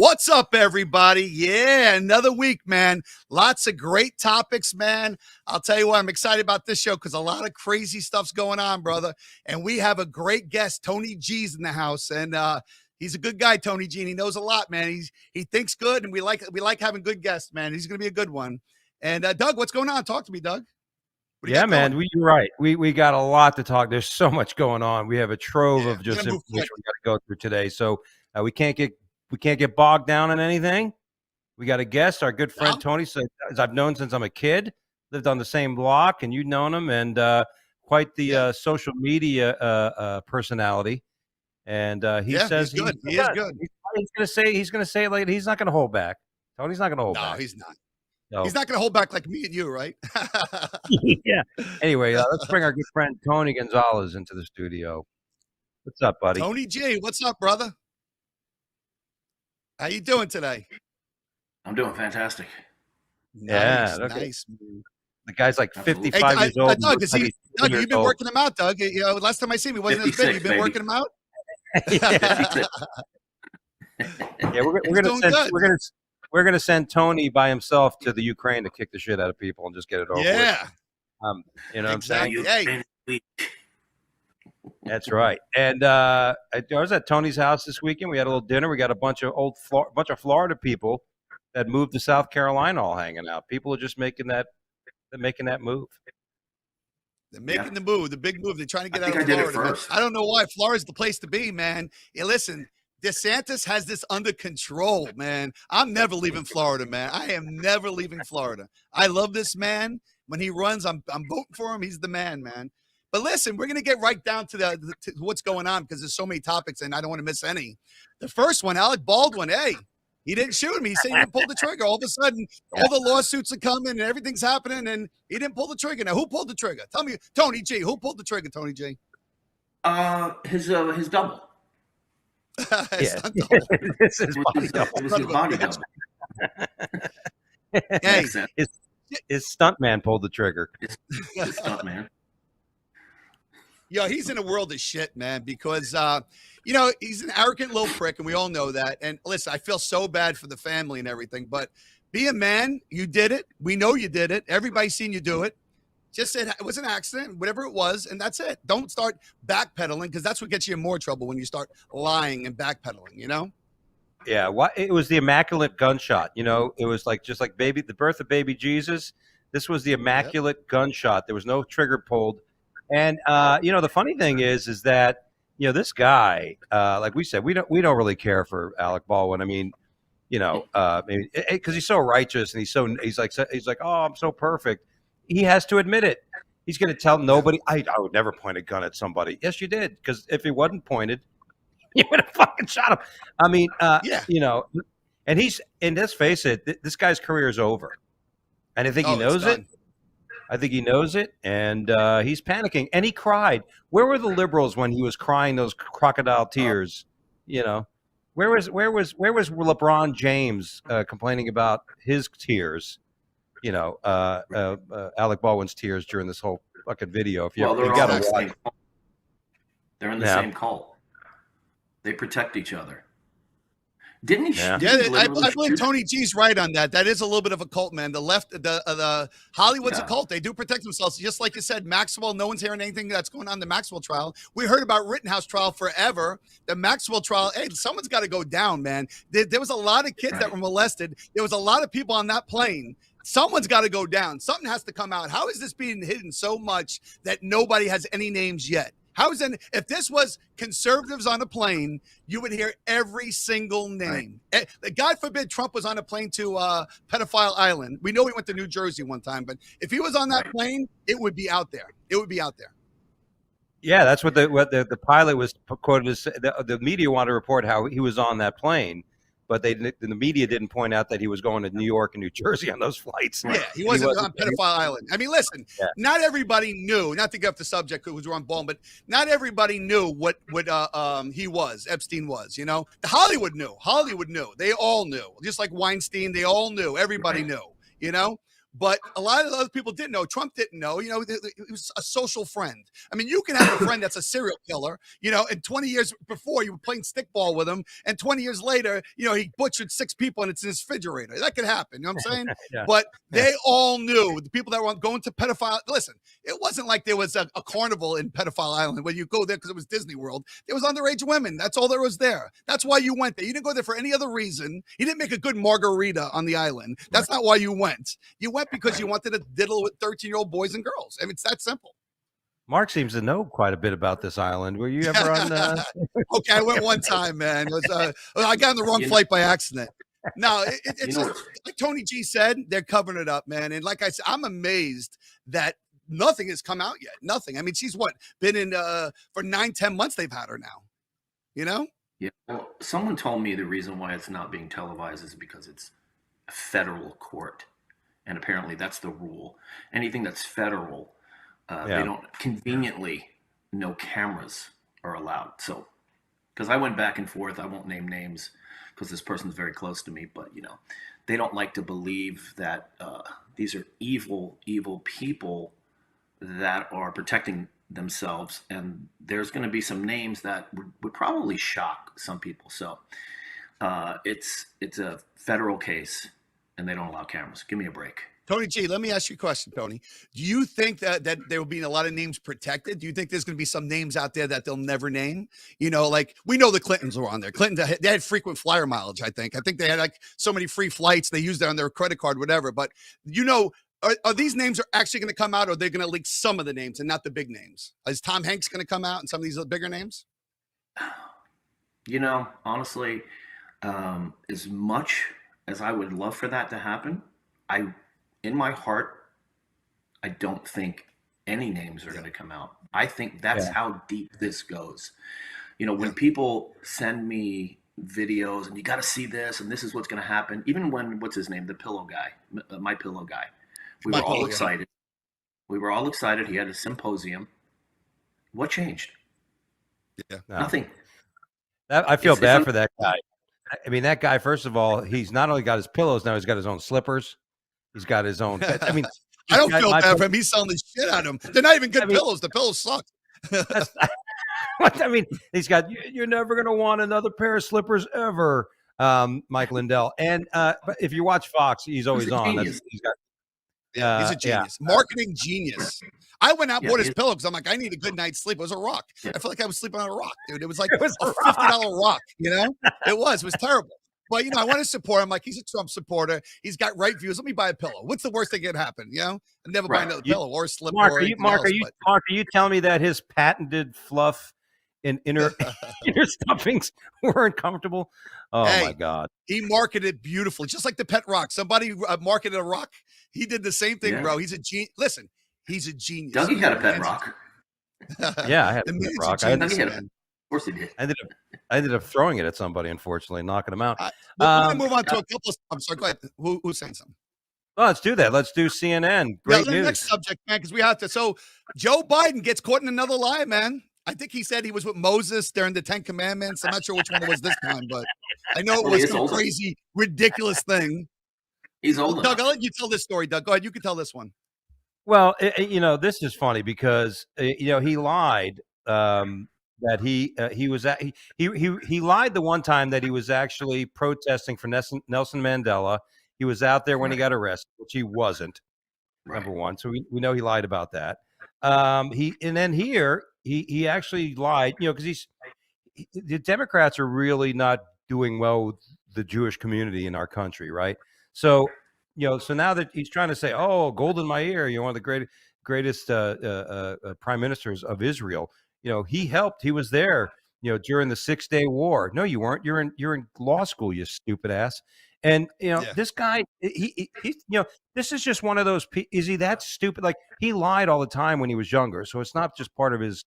What's up, everybody? Yeah, another week, man. Lots of great topics, man. I'll tell you what, I'm excited about this show because a lot of crazy stuff's going on, brother. And we have a great guest, Tony G's in the house. And he's a good guy, Tony G, and he knows a lot, man. He thinks good, and we like having good guests, man. He's gonna be a good one. And Doug, what's going on? Talk to me, Doug. Yeah, man, you're right. We got a lot to talk. There's so much going on. We have a trove of just information we got to go through today. So we can't get bogged down in anything. We got a guest, our good friend Tony, as I've known since I'm a kid, lived on the same block, and you've known him, and quite the social media personality. And he says he's good. He is good. He's gonna say it later. He's not gonna hold back. Tony's not gonna hold back. No, he's not. No. He's not going to hold back like me and you, right? Yeah. Anyway, let's bring our good friend Tony Gonzalez into the studio. What's up, buddy? Tony G, what's up, brother? How you doing today? I'm doing fantastic. Nice. The guy's like 55 years old. Doug, Doug, you've been working him out, Doug. You know, last time I seen him, he wasn't as big. You've been working him out? Yeah, we're gonna send Tony by himself to the Ukraine to kick the shit out of people and just get it over with. You know exactly. What I'm saying? Hey. That's right. And I was at Tony's house this weekend. We had a little dinner. We got a bunch of Florida people that moved to South Carolina all hanging out. People are just making that move. They're making the move, the big move. They're trying to get out of Florida. I don't know why. Florida's the place to be, man. Yeah, listen. DeSantis has this under control, man. I'm never leaving Florida, man. I am never leaving Florida. I love this man. When he runs, I'm voting for him. He's the man, man. But listen, we're going to get right down to what's going on because there's so many topics and I don't want to miss any. The first one, Alec Baldwin, hey, he didn't shoot him. He said he didn't pull the trigger. All of a sudden, all the lawsuits are coming and everything's happening and he didn't pull the trigger. Now, who pulled the trigger? Tell me, Tony G, who pulled the trigger, Tony G? His double. This is body double. Hey, his stuntman pulled the trigger. His stuntman. Yo, he's in a world of shit, man, because, he's an arrogant little prick, and we all know that. And listen, I feel so bad for the family and everything, but be a man. You did it. We know you did it. Everybody's seen you do it. Just said it was an accident, whatever it was, and that's it. Don't start backpedaling because that's what gets you in more trouble when you start lying and backpedaling, you know? Yeah, it was the immaculate gunshot. You know, it was just like the birth of baby Jesus. This was the immaculate gunshot. There was no trigger pulled. And, the funny thing is that, this guy, like we said, we don't really care for Alec Baldwin. I mean, because he's so righteous and he's like, oh, I'm so perfect. He has to admit it. He's going to tell nobody, I would never point a gun at somebody. Yes, you did. Because if he wasn't pointed, you would have fucking shot him. I mean, and let's face it, this guy's career is over. And I think he knows it. I think he knows it. And he's panicking. And he cried. Where were the liberals when he was crying those crocodile tears? Where was LeBron James complaining about his tears? Alec Baldwin's tears during this whole fucking video. If you got to watch, they're in the same cult. They protect each other. Didn't he? I believe Tony G's right on that. That is a little bit of a cult, man. The left, the Hollywood's a cult. They do protect themselves. Just like you said, Maxwell, no one's hearing anything that's going on in the Maxwell trial. We heard about Rittenhouse trial forever. The Maxwell trial, hey, someone's got to go down, man. There was a lot of kids that were molested. There was a lot of people on that plane. Someone's got to go down. Something has to come out. How is this being hidden so much that nobody has any names yet? If this was conservatives on a plane, you would hear every single name. Right. God forbid Trump was on a plane to Pedophile Island. We know he went to New Jersey one time, but if he was on that plane, it would be out there. It would be out there. Yeah, that's what the pilot was quoted as. The media wanted to report how he was on that plane. But the media didn't point out that he was going to New York and New Jersey on those flights. Yeah, he wasn't on Pedophile Island. I mean, listen, not everybody knew, not to get off the subject because we're on ball, but not everybody knew what he was, Epstein was, Hollywood knew. They all knew. Just like Weinstein, they all knew. Everybody knew, But a lot of other people didn't know. Trump didn't know. You know, he was a social friend. I mean, you can have a friend that's a serial killer, you know, and 20 years before you were playing stickball with him, and 20 years later, you know, he butchered 6 people and it's in his refrigerator. That could happen. You know what I'm saying? Yeah. But they all knew, the people that were going to pedophile. Listen, it wasn't like there was a carnival in Pedophile Island where you go there because it was Disney World. There was underage women. That's all there was there. That's why you went there. You didn't go there for any other reason. You didn't make a good margarita on the island. That's not why you went. You went because you wanted to diddle with 13-year-old boys and girls. I mean, it's that simple. Mark seems to know quite a bit about this island. Were you ever on? Okay, I went one time, man. It was, I got on the wrong flight by accident. No, it's just, like Tony G said, they're covering it up, man. And like I said, I'm amazed that nothing has come out yet. Nothing. I mean, she's been in for 9-10 months. They've had her now. You know? Yeah. Well, someone told me the reason why it's not being televised is because it's a federal court. And apparently that's the rule. Anything that's federal, they don't conveniently, no cameras are allowed. So, because I went back and forth, I won't name names because this person's very close to me, but you know, they don't like to believe that these are evil people that are protecting themselves. And there's going to be some names that would probably shock some people. So it's a federal case. And they don't allow cameras. Give me a break. Tony G, let me ask you a question, Tony. Do you think that there will be a lot of names protected? Do you think there's going to be some names out there that they'll never name? You know, like we know the Clintons were on there. They had frequent flyer mileage, I think. I think they had like so many free flights. They used it on their credit card, whatever. But, you know, are these names actually going to come out, or are they going to leak some of the names and not the big names? Is Tom Hanks going to come out and some of these bigger names? You know, honestly, as much as I would love for that to happen, in my heart, I don't think any names are going to come out. I think that's how deep this goes. You know, when people send me videos and you got to see this and this is what's going to happen, even when, what's his name? The pillow guy, my pillow guy. We were all excited. We were all excited. He had a symposium. What changed? Yeah. Nothing. I feel bad for that guy. I mean, that guy, first of all, he's not only got his pillows, now he's got his own slippers. He's got his own. I mean, I don't feel bad for him. He's selling the shit out of them. They're not even good pillows. The pillows suck. I mean, he's got, you're never going to want another pair of slippers ever, Mike Lindell. And but if you watch Fox, he's always on. He's a genius. Marketing genius. I went out and bought his pillow because I'm like, I need a good night's sleep. It was a rock. I felt like I was sleeping on a rock, dude. It was like a $50 rock, you know? It was terrible. But, you know, I want to support him. Like, he's a Trump supporter. He's got right views. Let me buy a pillow. What's the worst that can happen, you know? I'd never buy another pillow or a slipper. Mark, are you telling me that his patented fluff and inner stuffings weren't comfortable? Oh, my God. He marketed beautifully, just like the pet rock. Somebody marketed a rock. He did the same thing, bro. He's a genius. Listen, he's a genius. Dougie had a pet rock. Yeah, I had a pet rock. Of course he did. I ended up throwing it at somebody, unfortunately, knocking him out. We're going to move on to a couple of. I'm sorry, go ahead. Who's saying something? Well, let's do that. Let's do CNN. Great news. Next subject, man, because we have to. So Joe Biden gets caught in another lie, man. I think he said he was with Moses during the 10 Commandments. I'm not sure which one it was this time, but I know it was some crazy, ridiculous thing. He's old. Doug, I'll let you tell this story, Doug. Go ahead. You can tell this one. Well, you know, this is funny because, you know, he lied that he lied the one time that he was actually protesting for Nelson Mandela. He was out there when he got arrested, which he wasn't, number one. So we know he lied about that. He actually lied, you know, because the Democrats are really not doing well with the Jewish community in our country, right? So, you know, so now that he's trying to say, oh, gold in my ear, you're one of the greatest prime ministers of Israel. You know, he was there, you know, during the 6-day war. No, you weren't. You're in law school, you stupid ass. And, you know, this guy, he, you know, this is just one of those, is he that stupid? Like, he lied all the time when he was younger. So it's not just part of his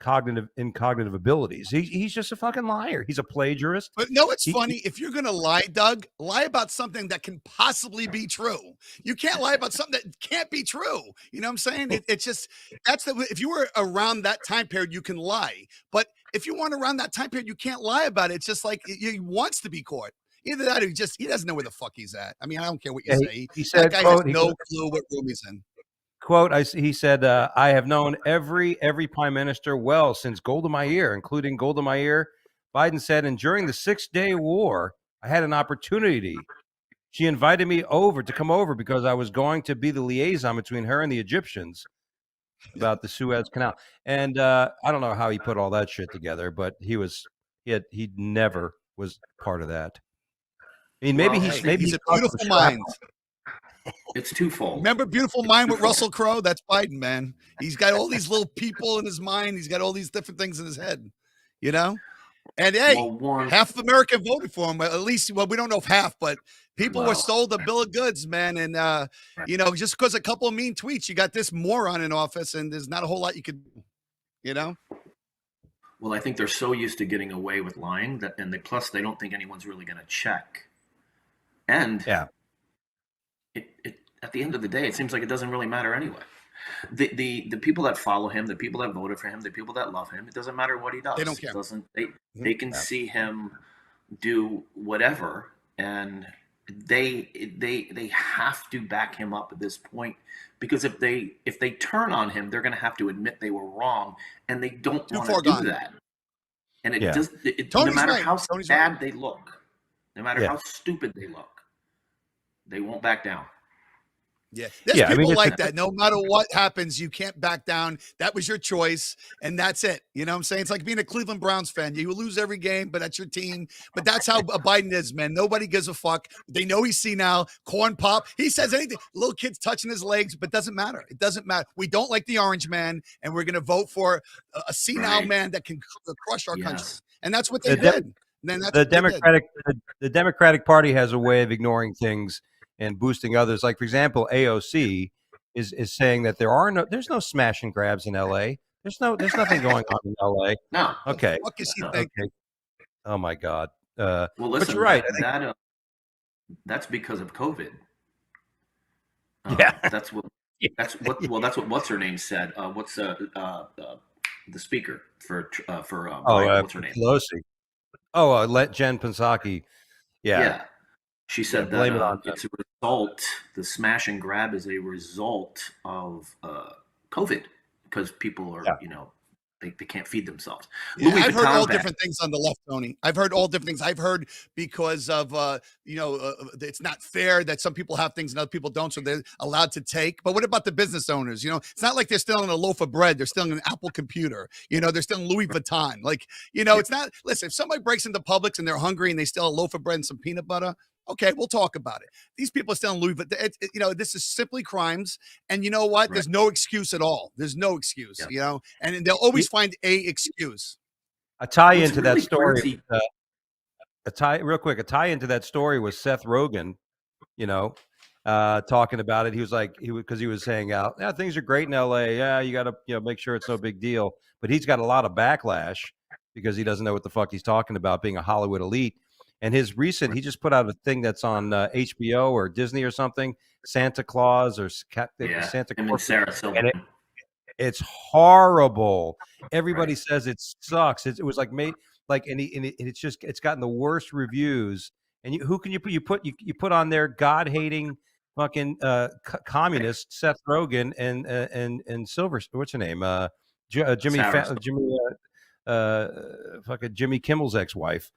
cognitive abilities. He's just a fucking liar. He's a plagiarist. But no, it's funny. If you're going to lie, Doug, lie about something that can possibly be true. You can't lie about something that can't be true. You know what I'm saying? It's just, if you were around that time period, you can lie. But if you weren't around that time period, you can't lie about it. It's just like he wants to be caught. Either that or he doesn't know where the fuck he's at. I mean, I don't care what you Yeah, say. he That said, guy has quote, no clue what room he's in. quote, he said, I have known every prime minister well since Golda Meir, including Golda Meir. Biden said, and during the 6-day war, I had an opportunity. She invited me to come over because I was going to be the liaison between her and the Egyptians about the Suez Canal. And I don't know how he put all that shit together, but he never was part of that. I mean, maybe Well, he's a beautiful mind. It's twofold. Remember Beautiful Mind with Russell Crowe? That's Biden, man. He's got all these little people in his mind. He's got all these different things in his head, you know? And hey, half of America voted for him. At least, well, we don't know if half, but people were sold a bill of goods, man. And, you know, just because a couple of mean tweets, you got this moron in office, and there's not a whole lot you could, you know? Well, I think they're so used to getting away with lying plus they don't think anyone's really going to check. And yeah, it at the end of the day, it seems like it doesn't really matter anyway. The people that follow him, the people that voted for him, the people that love him, it doesn't matter what he does. They don't care. They can see him do whatever, and they have to back him up at this point, because if they turn on him, they're going to have to admit they were wrong, and they don't want to do that. And no matter how bad they look, no matter how stupid they look, they won't back down. Yeah, there's people like that. No matter what happens, you can't back down. That was your choice, and that's it. You know what I'm saying? It's like being a Cleveland Browns fan. You lose every game, but that's your team. But that's how Biden is, man. Nobody gives a fuck. They know he's senile. Corn pop. He says anything. Little kids touching his legs, but doesn't matter. It doesn't matter. We don't like the orange man, and we're going to vote for a senile man that can crush our country. And that's what they did. Then that's the Democratic Party has a way of ignoring things and boosting others. Like, for example, AOC is saying that there's no smash and grabs in LA. There's nothing going on in LA. No. Okay. What does he think? Okay. Oh my God. Well, listen, but you're right. That's because of COVID. Yeah. That's what what's her name said. What's the speaker for Biden, what's her name? Pelosi. Oh, let Jen Psaki. Yeah. She said that it's a result. The smash and grab is a result of COVID, because people are, they can't feed themselves. Yeah, I've heard all different things on the left, Tony. I've heard all different things. I've heard because of, it's not fair that some people have things and other people don't, so they're allowed to take. But what about the business owners? You know, it's not like they're stealing a loaf of bread. They're stealing an Apple computer. You know, they're stealing Louis Vuitton. Like, it's not, listen, if somebody breaks into Publix and they're hungry and they steal a loaf of bread and some peanut butter, okay, we'll talk about it. These people are stealing Louis Vuitton. This is simply crimes. And you know what? Right. There's no excuse at all. There's no excuse, and they'll always find a excuse. A tie into that story. A tie into that story was Seth Rogen, talking about it. He was like, because he was saying, yeah, things are great in LA. Yeah, you got to, make sure it's no big deal. But he's got a lot of backlash because he doesn't know what the fuck he's talking about, being a Hollywood elite. And he just put out a thing that's on HBO or Disney or something, Santa Claus or Santa Claus. And it's horrible. Everybody says it sucks. It was like it's gotten the worst reviews. And who can you put on there? God-hating fucking communist Seth Rogen and Silver. What's her name? Jimmy Kimmel's ex-wife.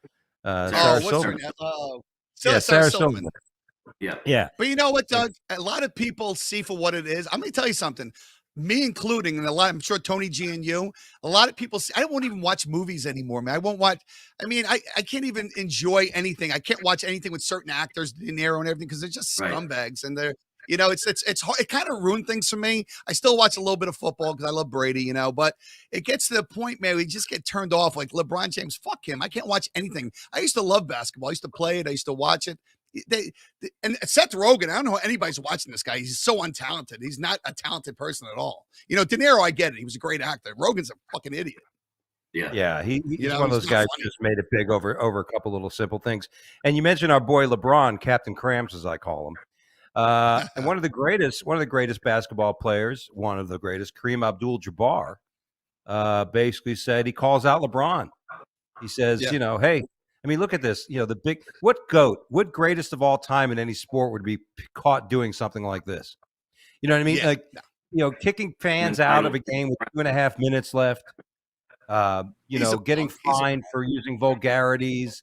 Sarah Silverman. Sarah Silverman. Yeah. But you know what, Doug? A lot of people see for what it is. I'm going to tell you something. Me including, and I'm sure Tony G and you, a lot of people say, I won't even watch movies anymore, man. I won't watch. I mean, I can't even enjoy anything. I can't watch anything with certain actors, De Niro and everything, because they're just scumbags. And they're, it's hard. It kind of ruined things for me. I still watch a little bit of football because I love Brady, but it gets to the point, man, we just get turned off. Like LeBron James, fuck him. I can't watch anything. I used to love basketball. I used to play it. I used to watch it. And Seth Rogen, I don't know how anybody's watching this guy. He's so untalented. He's not a talented person at all. De Niro, I get it. He was a great actor. Rogen's a fucking idiot. Yeah. He's one of those guys who just made it big over a couple little simple things. And you mentioned our boy LeBron, Captain Cramps, as I call him. And one of the greatest basketball players, Kareem Abdul-Jabbar, basically said he calls out LeBron. He says, hey, I mean, look at this. What greatest of all time in any sport would be caught doing something like this? You know what I mean? Yeah. Like, kicking fans out of a game with 2.5 minutes left. He's a Getting punk. fined for using vulgarities.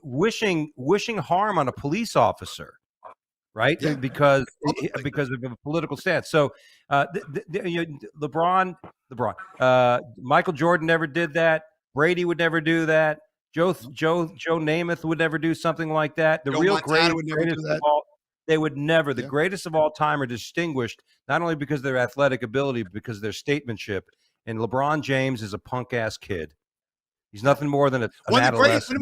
Wishing harm on a police officer, right? Yeah. Because Publicly. of a political stance. So, LeBron, Michael Jordan never did that. Brady would never do that. Joe Namath would never do something like that. The Joe real Montana would never do greatest that. of all, they would never. The Yeah. greatest of all time are distinguished not only because of their athletic ability, but because of their statesmanship. And LeBron James is a punk ass kid. He's nothing more than an adolescent. One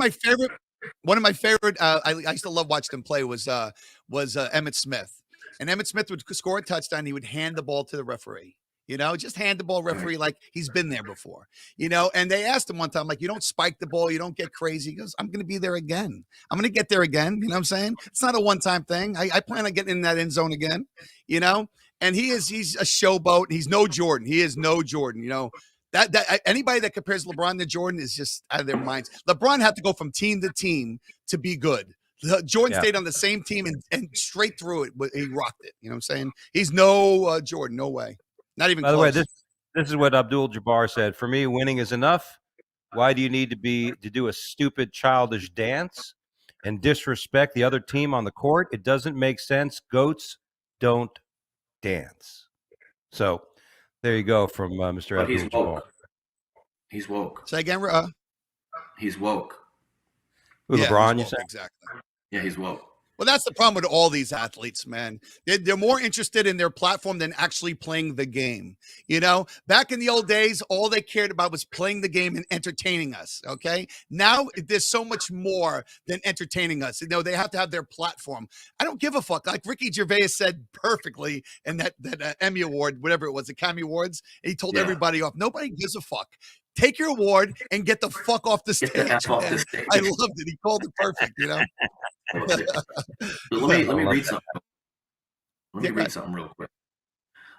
of my favorite. I used to love watching him play was Emmitt Smith, and Emmitt Smith would score a touchdown. He would hand the ball to the referee. Just hand the ball referee like he's been there before. And they asked him one time, like, you don't spike the ball, you don't get crazy. He goes, I'm going to be there again. I'm going to get there again. You know what I'm saying? It's not a one-time thing. I plan on getting in that end zone again. And he's a showboat. He's no Jordan. He is no Jordan. That anybody that compares LeBron to Jordan is just out of their minds. LeBron had to go from team to team to be good. Jordan stayed on the same team and straight through it. He rocked it. You know what I'm saying? He's no Jordan. No way. Not even By the close. way, this is what Abdul-Jabbar said. For me, winning is enough. Why do you need to do a stupid, childish dance and disrespect the other team on the court? It doesn't make sense. Goats don't dance. So there you go from Mr. Abdul-Jabbar. He's woke. Say again, He's woke. LeBron, you said? Exactly. Yeah, he's woke. Well, that's the problem with all these athletes, man. They're more interested in their platform than actually playing the game. Back in the old days, all they cared about was playing the game and entertaining us. Okay. Now there's so much more than entertaining us. They have to have their platform. I don't give a fuck. Like Ricky Gervais said perfectly in that Emmy Award, whatever it was, the Cammy Awards. He told everybody off. Nobody gives a fuck. Take your award and get the fuck off the stage. Off the stage. I loved it. He called it perfect. Let me read something. Let me read something real quick.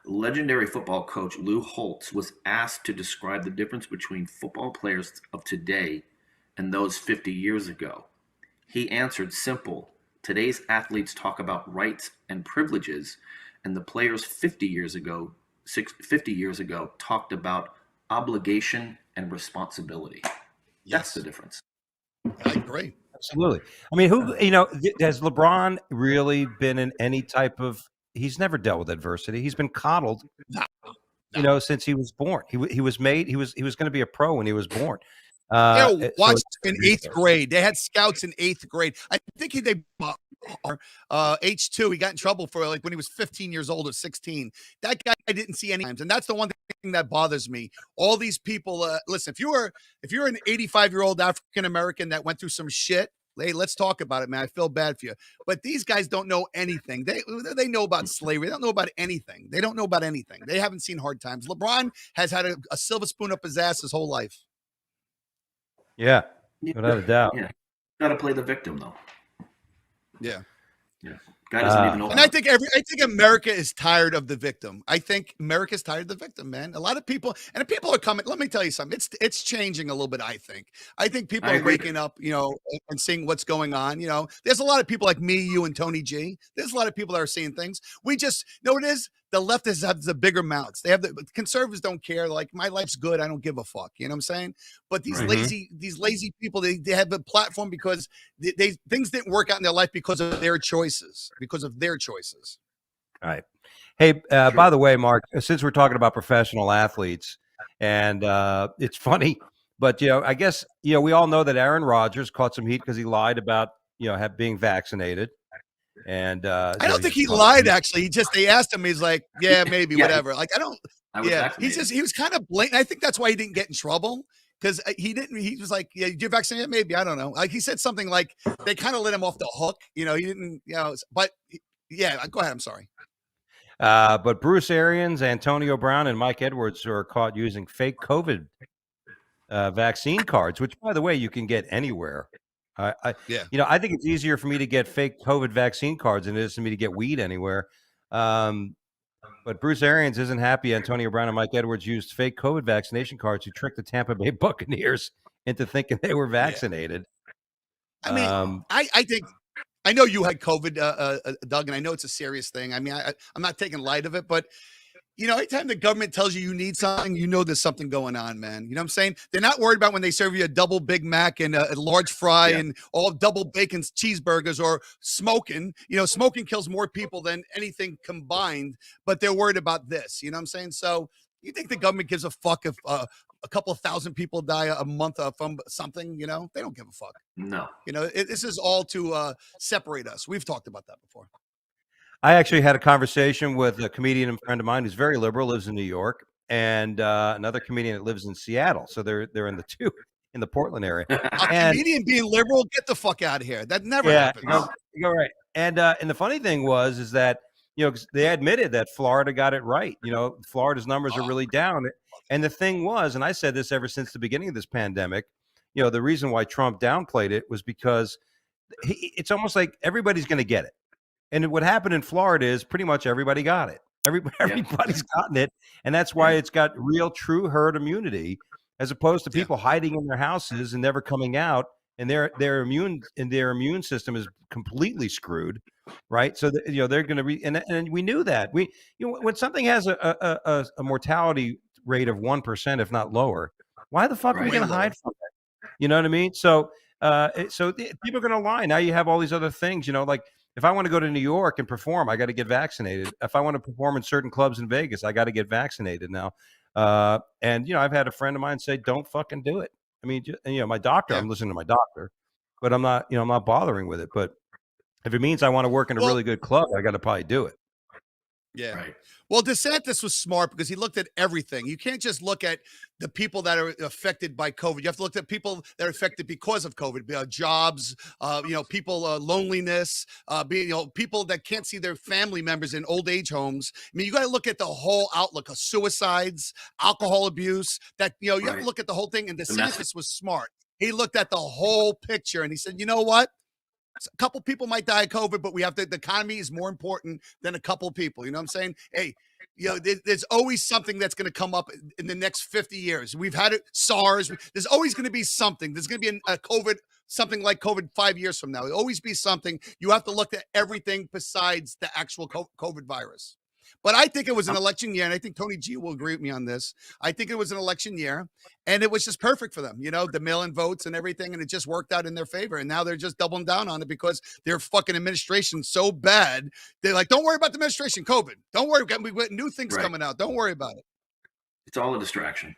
Legendary football coach Lou Holtz was asked to describe the difference between football players of today and those 50 years ago. He answered simple. Today's athletes talk about rights and privileges, and the players 50 years ago talked about obligation and responsibility. That's the difference. I agree. Absolutely. I mean, has LeBron really been in any type of? He's never dealt with adversity. He's been coddled, since he was born. He was made. He was going to be a pro when he was born. Watched in 8th grade. They had scouts in 8th grade. I think they H2. He got in trouble for when he was 15 years old or 16. That guy I didn't see any times, and that's the one thing that bothers me. All these people. Listen, if you're an 85-year-old African American that went through some shit, hey, let's talk about it, man. I feel bad for you. But these guys don't know anything. They know about slavery. They don't know about anything. They don't know about anything. They haven't seen hard times. LeBron has had a silver spoon up his ass his whole life. Yeah, without a doubt. Yeah, got to play the victim though. Yeah. Guy doesn't even know. And I think America is tired of the victim. I think America's tired of the victim, man. A lot of people are coming. Let me tell you something. It's changing a little bit. I think people are waking up, and seeing what's going on. There's a lot of people like me, you, and Tony G. There's a lot of people that are seeing things. We just know it is. The leftists have the bigger mouths. The conservatives don't care. Like, my life's good. I don't give a fuck. You know what I'm saying? But these lazy people, they have a platform because things didn't work out in their life because of their choices. All right. Hey, by the way, Mark, since we're talking about professional athletes, and it's funny, but I guess we all know that Aaron Rodgers caught some heat because he lied about being vaccinated. And I don't think he lied. Actually, they asked him. He's like, yeah, maybe, whatever. Like, he was kind of blatant. I think that's why he didn't get in trouble, because he was like, yeah, you're vaccinated, maybe, I don't know. Like, he said something like they kind of let him off the hook. He didn't. But yeah, go ahead. I'm sorry. But Bruce Arians, Antonio Brown, and Mike Edwards are caught using fake COVID vaccine cards, which, by the way, you can get anywhere. I think it's easier for me to get fake COVID vaccine cards than it is for me to get weed anywhere. But Bruce Arians isn't happy Antonio Brown and Mike Edwards used fake COVID vaccination cards to trick the Tampa Bay Buccaneers into thinking they were vaccinated. I mean, I think I know you had COVID, Doug, and I know it's a serious thing. I mean, I'm not taking light of it, but anytime the government tells you need something, there's something going on, man. You know what I'm saying? They're not worried about when they serve you a double Big Mac and a large fry and all double bacon cheeseburgers or smoking. Smoking kills more people than anything combined, but they're worried about this. You know what I'm saying? So you think the government gives a fuck if a couple of thousand people die a month from something? They don't give a fuck. No. This is all to separate us. We've talked about that before. I actually had a conversation with a comedian and friend of mine who's very liberal, lives in New York, and another comedian that lives in Seattle. So they're in the Portland area. A comedian being liberal, get the fuck out of here. That never happens. You go right. And the funny thing is that they admitted that Florida got it right. Florida's numbers are really down. And the thing was, and I said this ever since the beginning of this pandemic, the reason why Trump downplayed it was because it's almost like everybody's going to get it. And what happened in Florida is pretty much everybody got it. Everybody's gotten it. And that's why it's got real true herd immunity, as opposed to people hiding in their houses and never coming out. And their immune system is completely screwed. Right. So, they're going to be, and we knew that when something has a mortality rate of 1%, if not lower, why the fuck are we going to hide from it? You know what I mean? So people are going to lie. Now you have all these other things, like, if I want to go to New York and perform, I got to get vaccinated. If I want to perform in certain clubs in Vegas, I got to get vaccinated now. And I've had a friend of mine say, "Don't fucking do it." I mean, my doctor. I'm listening to my doctor, but I'm not bothering with it. But if it means I want to work in a really good club, I got to probably do it. Yeah. Right. Well, DeSantis was smart because he looked at everything. You can't just look at the people that are affected by COVID. You have to look at people that are affected because of COVID, jobs, people, loneliness, people that can't see their family members in old age homes. I mean, you got to look at the whole outlook of suicides, alcohol abuse, that, you have to look at the whole thing. And DeSantis was smart. He looked at the whole picture and he said, you know what? A couple people might die of COVID, but the economy is more important than a couple people. You know what I'm saying? Hey, there's always something that's going to come up in the next 50 years. We've had it, SARS. There's always going to be something. There's going to be a COVID, something like COVID 5 years from now. There'll always be something. You have to look at everything besides the actual COVID virus. But I think it was an election year, and I think Tony G will agree with me on this. I think it was an election year, and it was just perfect for them, the mail-in votes and everything, and it just worked out in their favor. And now they're just doubling down on it because their fucking administration's so bad. They're like, don't worry about the administration, COVID. Don't worry, we've got new things coming out. Don't worry about it. It's all a distraction.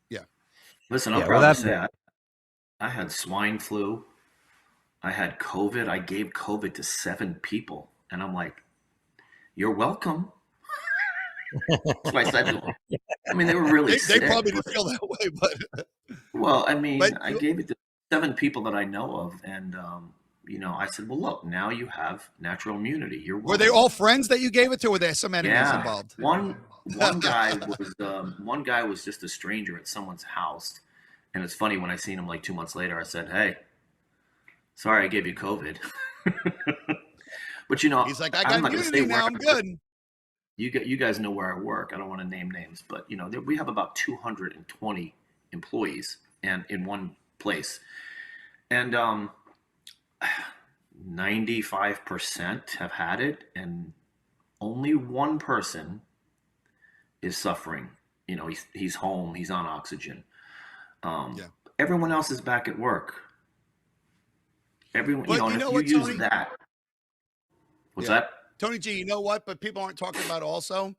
Yeah. Listen, I'm proud to say I had swine flu. I had COVID. I gave COVID to 7 people, and I'm like, you're welcome. That's what I said to them. I mean, they were really sick. They probably didn't feel that way, but well, I mean, I gave it to 7 people that I know of, and I said, well, look, now you have natural immunity. You're welcome. Were they all friends that you gave it to, or were there some enemies involved? One guy was just a stranger at someone's house, and it's funny when I seen him like 2 months later. I said, hey, sorry, I gave you COVID. But he's like, I got immunity now. I'm good. You guys know where I work. I don't want to name names, but we have about 220 employees and in one place, and 95% have had it, and only one person is suffering. He's home. He's on oxygen. Everyone else is back at work. Everyone, if you use that. What's that? Tony G, you know what? But people aren't talking about also,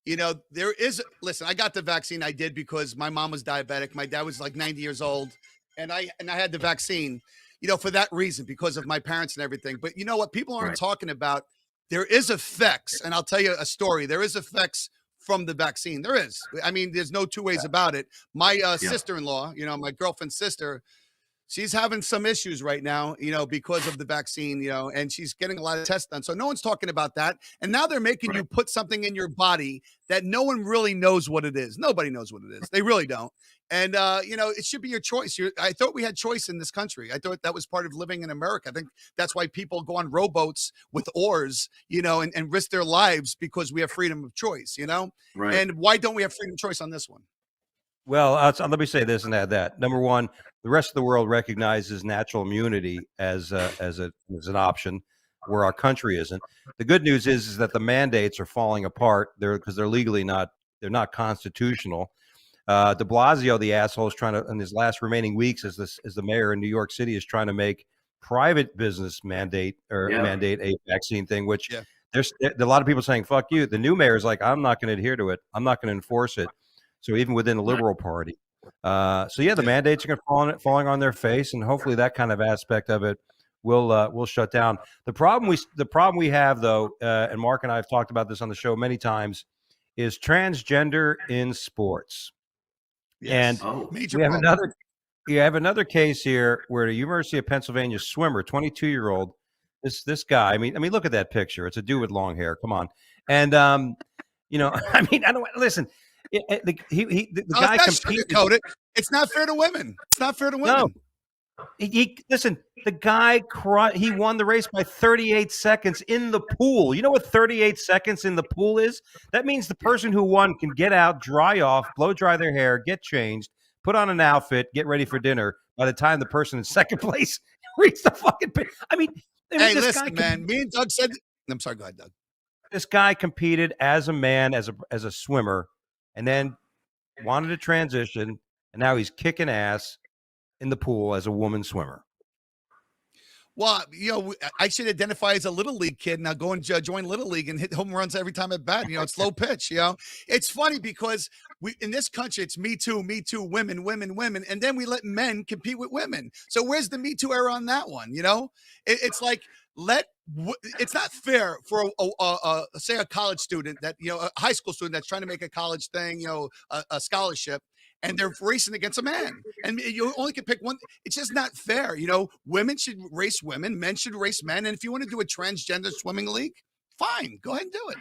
there is, listen, I got the vaccine. I did because my mom was diabetic. My dad was like 90 years old. And I had the vaccine, for that reason, because of my parents and everything. But you know what? People aren't talking about, there is effects. And I'll tell you a story. There is effects from the vaccine. There is. I mean, there's no two ways about it. My sister-in-law, my girlfriend's sister, she's having some issues right now, because of the vaccine, and she's getting a lot of tests done. So no one's talking about that. And now they're making you put something in your body that no one really knows what it is. Nobody knows what it is. They really don't. And, it should be your choice. I thought we had choice in this country. I thought that was part of living in America. I think that's why people go on rowboats with oars, and risk their lives, because we have freedom of choice, Right. And why don't we have freedom of choice on this one? Well, let me say this and add that. Number one, the rest of the world recognizes natural immunity as an option, where our country isn't. The good news is that the mandates are falling apart. Because they're legally not constitutional. De Blasio, the asshole, is trying to, in his last remaining weeks as the mayor in New York City, is trying to make private business mandate a vaccine thing, which there's a lot of people saying, fuck you. The new mayor is like, I'm not going to adhere to it. I'm not going to enforce it. So even within the Liberal Party. The mandates are going to falling on their face, and hopefully that kind of aspect of it will shut down. The problem we have, though, and Mark and I have talked about this on the show many times, is transgender in sports. Yes. And major we have another case here where the University of Pennsylvania swimmer, 22-year-old, this guy. I mean, look at that picture. It's a dude with long hair. Come on, and I mean, I don't listen. The guy competed. It's not fair to women. It's not fair to women. No. Listen. The guy he won the race by 38 seconds in the pool. You know what 38 seconds in the pool is? That means the person who won can get out, dry off, blow dry their hair, get changed, put on an outfit, get ready for dinner. By the time the person in second place reaches the fucking pit. I mean, hey, listen, man. Me and Doug said. I'm sorry. Go ahead, Doug. This guy competed as a man, as a swimmer, and then wanted to transition, and now he's kicking ass in the pool as a woman swimmer. Well, I should identify as a little league kid. Now go and join little league and hit home runs every time at bat. It's low pitch. It's funny because in this country, it's me too, women, and then we let men compete with women. So where's the Me Too era on that one? It's like it's not fair for say a college student that a high school student that's trying to make a college thing, a scholarship. And they're racing against a man, and you only can pick one. It's just not fair. Women should race women, men should race men. And if you want to do a transgender swimming league, fine, go ahead and do it.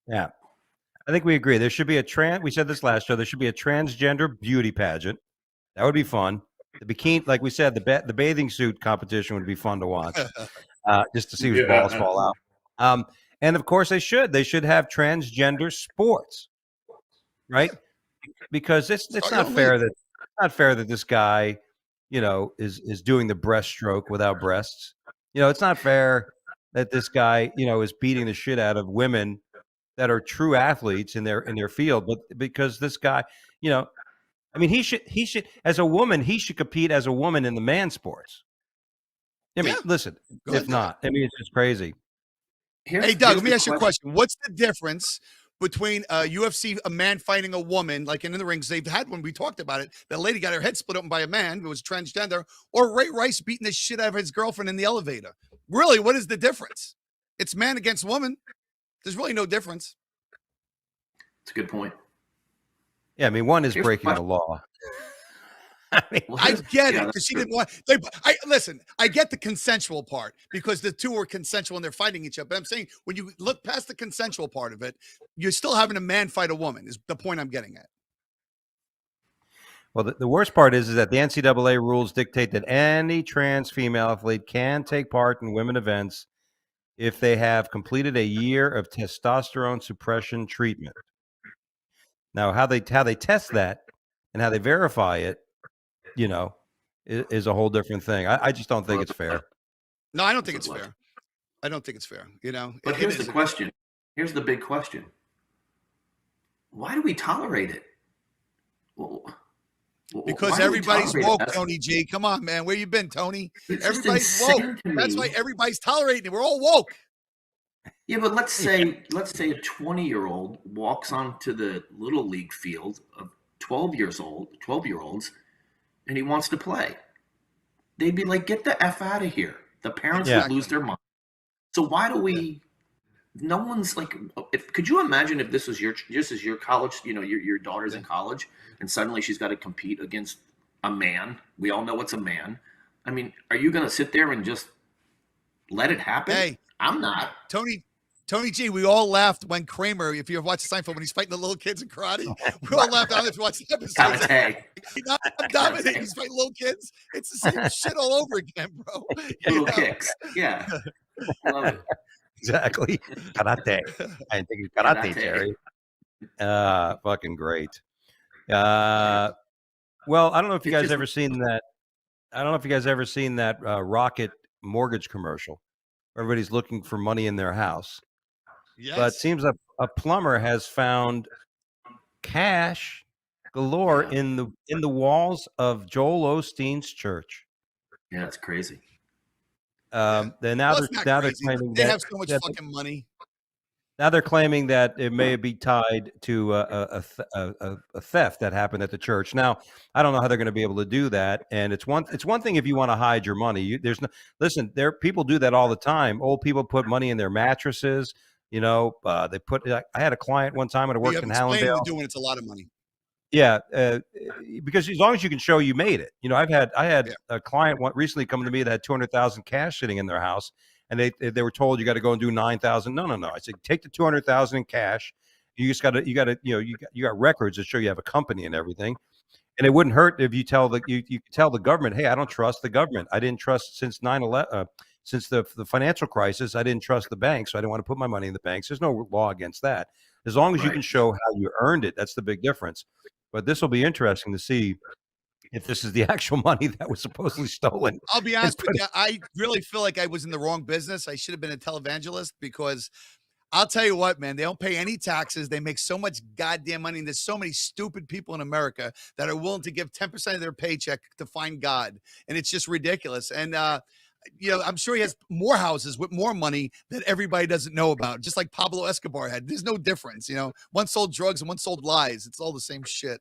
Yeah, I think we agree. There should be we said this last show. There should be a transgender beauty pageant. That would be fun. The bikini, like we said, the bathing suit competition would be fun to watch, just to see whose balls fall out. And of course, they should have transgender sports, right? Because it's not fair that this guy, is doing the breaststroke without breasts. It's not fair that this guy, is beating the shit out of women that are true athletes in their field. But because this guy, I mean, he should as a woman, he should compete as a woman in the man sports. I mean, listen, if not, I mean, it's just crazy. Hey, Doug, let me ask you a question. What's the difference between UFC, a man fighting a woman, like in the rings? They've had when we talked about it, that lady got her head split open by a man who was transgender, or Ray Rice beating the shit out of his girlfriend in the elevator. Really, what is the difference? It's man against woman. There's really no difference. It's a good point. Yeah, I mean, one is breaking the law. I get it because she didn't want. Listen. I get the consensual part because the two are consensual and they're fighting each other. But I'm saying when you look past the consensual part of it, you're still having a man fight a woman. Is the point I'm getting at? Well, the worst part is that the NCAA rules dictate that any trans female athlete can take part in women events if they have completed a year of testosterone suppression treatment. Now, how they test that and how they verify it, is a whole different thing. I just don't think it's fair. No, I don't think it's fair. I don't think it's fair. But here's the question. Here's the big question. Why do we tolerate it? Because everybody's woke, Tony G. Come on, man. Where you been, Tony? Everybody's woke. That's why everybody's tolerating it. We're all woke. Yeah, but let's say a 20-year-old walks onto the little league field of 12-year-olds, and he wants to play. They'd be like, "Get the F out of here." The parents would lose their mind. So why do we? No one's like. Could you imagine if this was your college? Your daughter's in college, and suddenly she's got to compete against a man. We all know it's a man. I mean, are you going to sit there and just let it happen? Hey, I'm not. Tony G, we all laughed when Kramer, if you ever watched Seinfeld, when he's fighting the little kids in karate, we all laughed out if you watch the episode. I'm dominating. He's fighting little kids. It's the same shit all over again, bro. Little kicks. Yeah. Love it. Exactly. Karate. I think it's karate, Jerry. Fucking great. Well, I don't know if you It's guys just ever seen that. I don't know if you guys ever seen that Rocket mortgage commercial. Everybody's looking for money in their house, but it Yes. seems a plumber has found cash galore yeah, in the walls of Joel Osteen's church. yeah, it's crazy. Yeah. Then Well, it's not now they're crazy. claiming They have so much that fucking money. now they're claiming that it may be tied to a theft that happened at the church. Now, I don't know how they're going to be able to do that. And it's one thing if you want to hide your money. There's no listen. There people do that all the time. Old people put money in their mattresses. They put. I had a client one time when I But you worked have in explained Hallandale. we do when it's a lot of money. Yeah, because as long as you can show you made it, I had Yeah. a client recently come to me that had 200,000 cash sitting in their house, and they were told you got to go and do 9,000. No, no, no. I said take the 200,000 in cash. You just got to you got records that show you have a company and everything. And it wouldn't hurt if you tell you tell the government, hey, I don't trust the government. I didn't trust since 9/11, since the financial crisis. I didn't trust the bank, so I didn't want to put my money in the banks. There's no law against that. As long as you Right. can show how you earned it, that's the big difference. But this will be interesting to see if this is the actual money that was supposedly stolen. I'll be And honest with you. I really feel like I was in the wrong business. I should have been a televangelist because I'll tell you what, man, they don't pay any taxes. They make so much goddamn money. And there's so many stupid people in America that are willing to give 10% of their paycheck to find God. And it's just ridiculous. And, I'm sure he has more houses with more money that everybody doesn't know about, just like Pablo Escobar had. There's no difference. One sold drugs and one sold lies. It's all the same shit.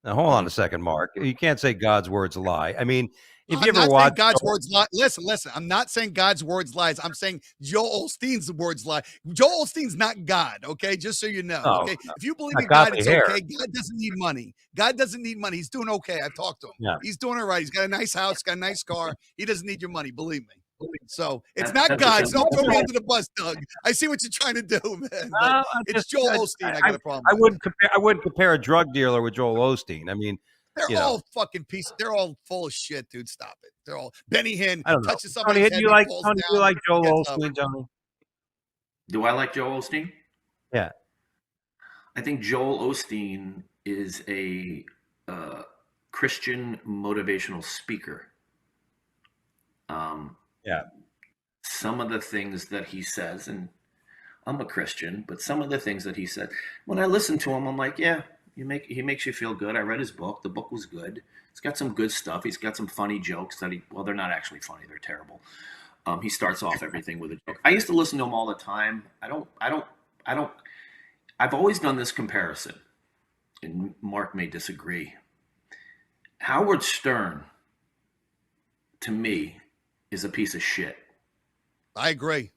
now, hold on a second, Mark. You can't say God's words lie. I mean, if you I'm ever not saying watch, God's words lie. Listen. I'm not saying God's words lies. I'm saying Joel Osteen's words lie. Joel Osteen's not God, okay? Just so you know, oh, okay? If you believe not in God, godly it's hair. okay. God doesn't need money. God doesn't need money. He's doing okay. I've talked to him. Yeah. He's doing all right. He's got a nice house, got a nice car. He doesn't need your money, believe me. So it's not That's a God. So simple- don't throw me under the bus, Doug. I see what you're trying to do, man. But I it's just- Joel Osteen. I got a problem. I with. wouldn't compare a drug dealer with Joel Osteen. I mean, They're all fucking pieces. They're all full of shit, dude. Stop it. They're all Benny Hinn I don't know. touches somebody's Tony, head. do you He like falls Tony? Do down, you like Joel gets up. Osteen, Tony? Do I like Joel Osteen? Yeah. I think Joel Osteen is a Christian motivational speaker. Yeah. Some of the things that he says, and I'm a Christian, but some of the things that he said, when I listen to him, I'm like, yeah, he makes you feel good. I read his book. The book was good. It's got some good stuff. He's got some funny jokes that they're not actually funny. They're terrible. He starts off everything with a joke. I used to listen to him all the time. I've always done this comparison, and Mark may disagree. Howard Stern, to me, is a piece of shit. I agree.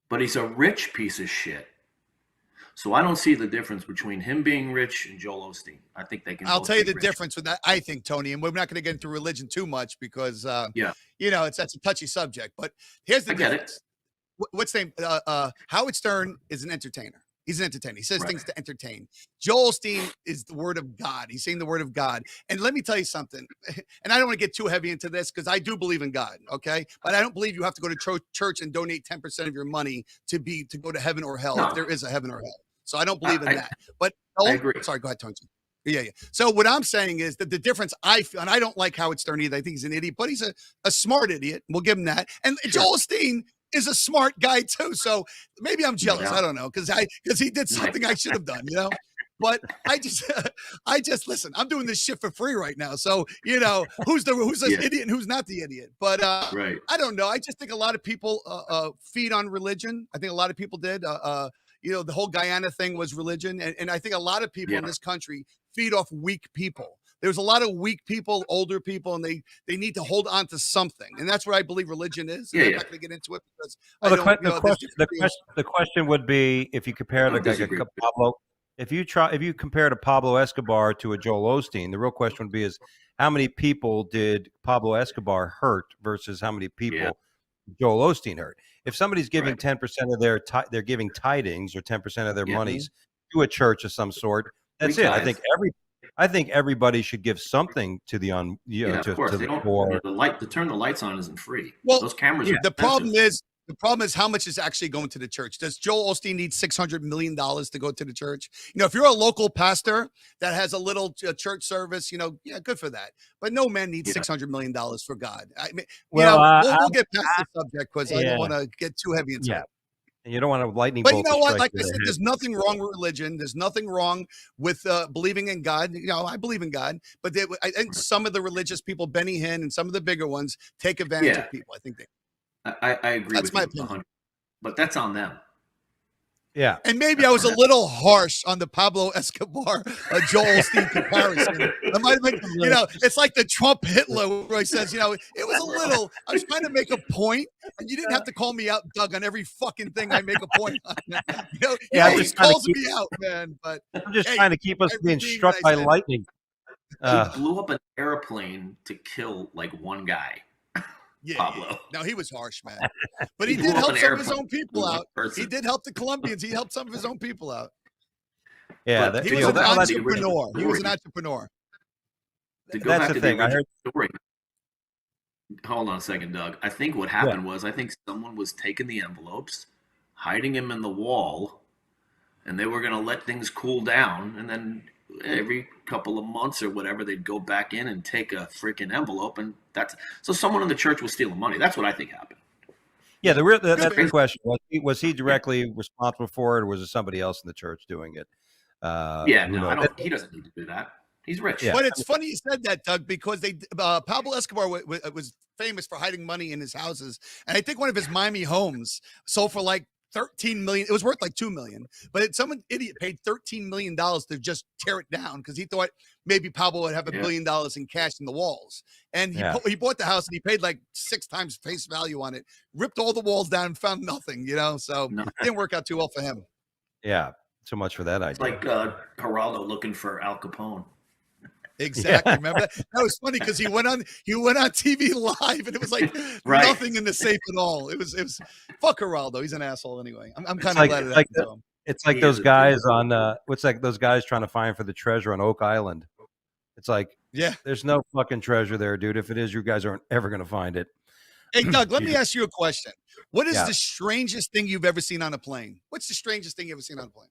But he's a rich piece of shit. So I don't see the difference between him being rich and Joel Osteen. I think they can. I'll both tell you be the rich. difference with that. I think, Tony, and we're not going to get into religion too much because, Yeah, that's a touchy subject. But here's the I get difference. What's the name? Howard Stern is an entertainer. He's an entertainer. He says Right. things to entertain. Joel Osteen is the word of God. He's saying the word of God. And let me tell you something. And I don't want to get too heavy into this because I do believe in God. Okay. But I don't believe you have to go to church and donate 10% of your money to go to heaven or hell, No. if there is a heaven or hell. So I don't believe in I- that. But I agree. Sorry, go ahead, Tony. Yeah. So what I'm saying is that the difference I feel, and I don't like Howard Stern either. I think he's an idiot, but he's a smart idiot. We'll give him that. And Sure. Joel Osteen is a smart guy too. So maybe I'm jealous. Yeah. I don't know. Because he did something I should have done, But I just listen, I'm doing this shit for free right now. So, who's the Yeah. idiot and who's not the idiot. But Right. I don't know. I just think a lot of people feed on religion. I think a lot of people did. The whole Guyana thing was religion. And I think a lot of people in Yeah. this country feed off weak people. There's a lot of weak people, older people, and they need to hold on to something. And that's what I believe religion is. And Yeah, I'm yeah. not going to get into it because Well, I don't, the question would be if you compare I don't disagree. Pablo, if you compared a Pablo Escobar to a Joel Osteen, the real question would be is how many people did Pablo Escobar hurt versus how many people Yeah. Joel Osteen hurt? If somebody's giving Right. 10% of they're giving tidings or 10% of their Yeah. monies to a church of some sort, that's We it. tithe. I think everybody should give something to the Yeah, of course. to They the don't. poor. To turn the lights on isn't free. Well, Those cameras. Are the problem expensive. is The problem is how much is actually going to the church. Does Joel Osteen need $600 million to go to the church? If you're a local pastor that has a little church service, yeah, good for that. But no man needs $600 million for God. I mean, we'll get past the subject because I don't want to get too heavy into it. And you don't want a lightning bolt. But you know what? Like I said, there's nothing wrong with religion. There's nothing wrong with believing in God. I believe in God, but I think some of the religious people, Benny Hinn and some of the bigger ones, take advantage of people. I think I agree. That's my opinion. But that's on them. Yeah. And maybe I was a little harsh on the Pablo Escobar, Joel Osteen comparison. I might have been, it's like the Trump Hitler where he says, it was a little, I was trying to make a point, and you didn't have to call me out, Doug, on every fucking thing I make a point on. He always calls me out, man. But I'm just trying to keep us being struck by lightning. He blew up an airplane to kill like one guy. Yeah, Pablo. Yeah. No, he was harsh, man. But he did help some of his own people out. He did help the Colombians. He helped some of his own people out. Yeah, he was an entrepreneur. He was an entrepreneur. That's the thing. I heard. Story. Hold on a second, Doug. I think what happened was someone was taking the envelopes, hiding them in the wall, and they were going to let things cool down, and then every couple of months or whatever, they'd go back in and take a freaking envelope, and so someone in the church was stealing money. That's what I think happened. Yeah, that's the question. Was he directly responsible for it, or was it somebody else in the church doing it? He doesn't need to do that. He's rich. Yeah. But it's funny you said that, Doug, because Pablo Escobar was famous for hiding money in his houses, and I think one of his Miami homes sold for like $13 million. It was worth like $2 million, but some idiot paid $13 million to just tear it down because he thought maybe Pablo would have $1 billion in cash in the walls. And he bought the house and he paid like 6 times face value on it, ripped all the walls down and found nothing, so it didn't work out too well for him. Yeah. So much for that idea. It's like Geraldo looking for Al Capone. Exactly. Remember that? That was funny because he went on TV live and it was like nothing in the safe at all. It was fuck Geraldo. He's an asshole anyway. I'm kind of glad it happened to him. It's like those guys on what's like those guys trying to find for the treasure on Oak Island. It's like, there's no fucking treasure there, dude. If it is, you guys aren't ever gonna find it. Hey, Doug, let me ask you a question. What is the strangest thing you've ever seen on a plane? What's the strangest thing you've ever seen on a plane?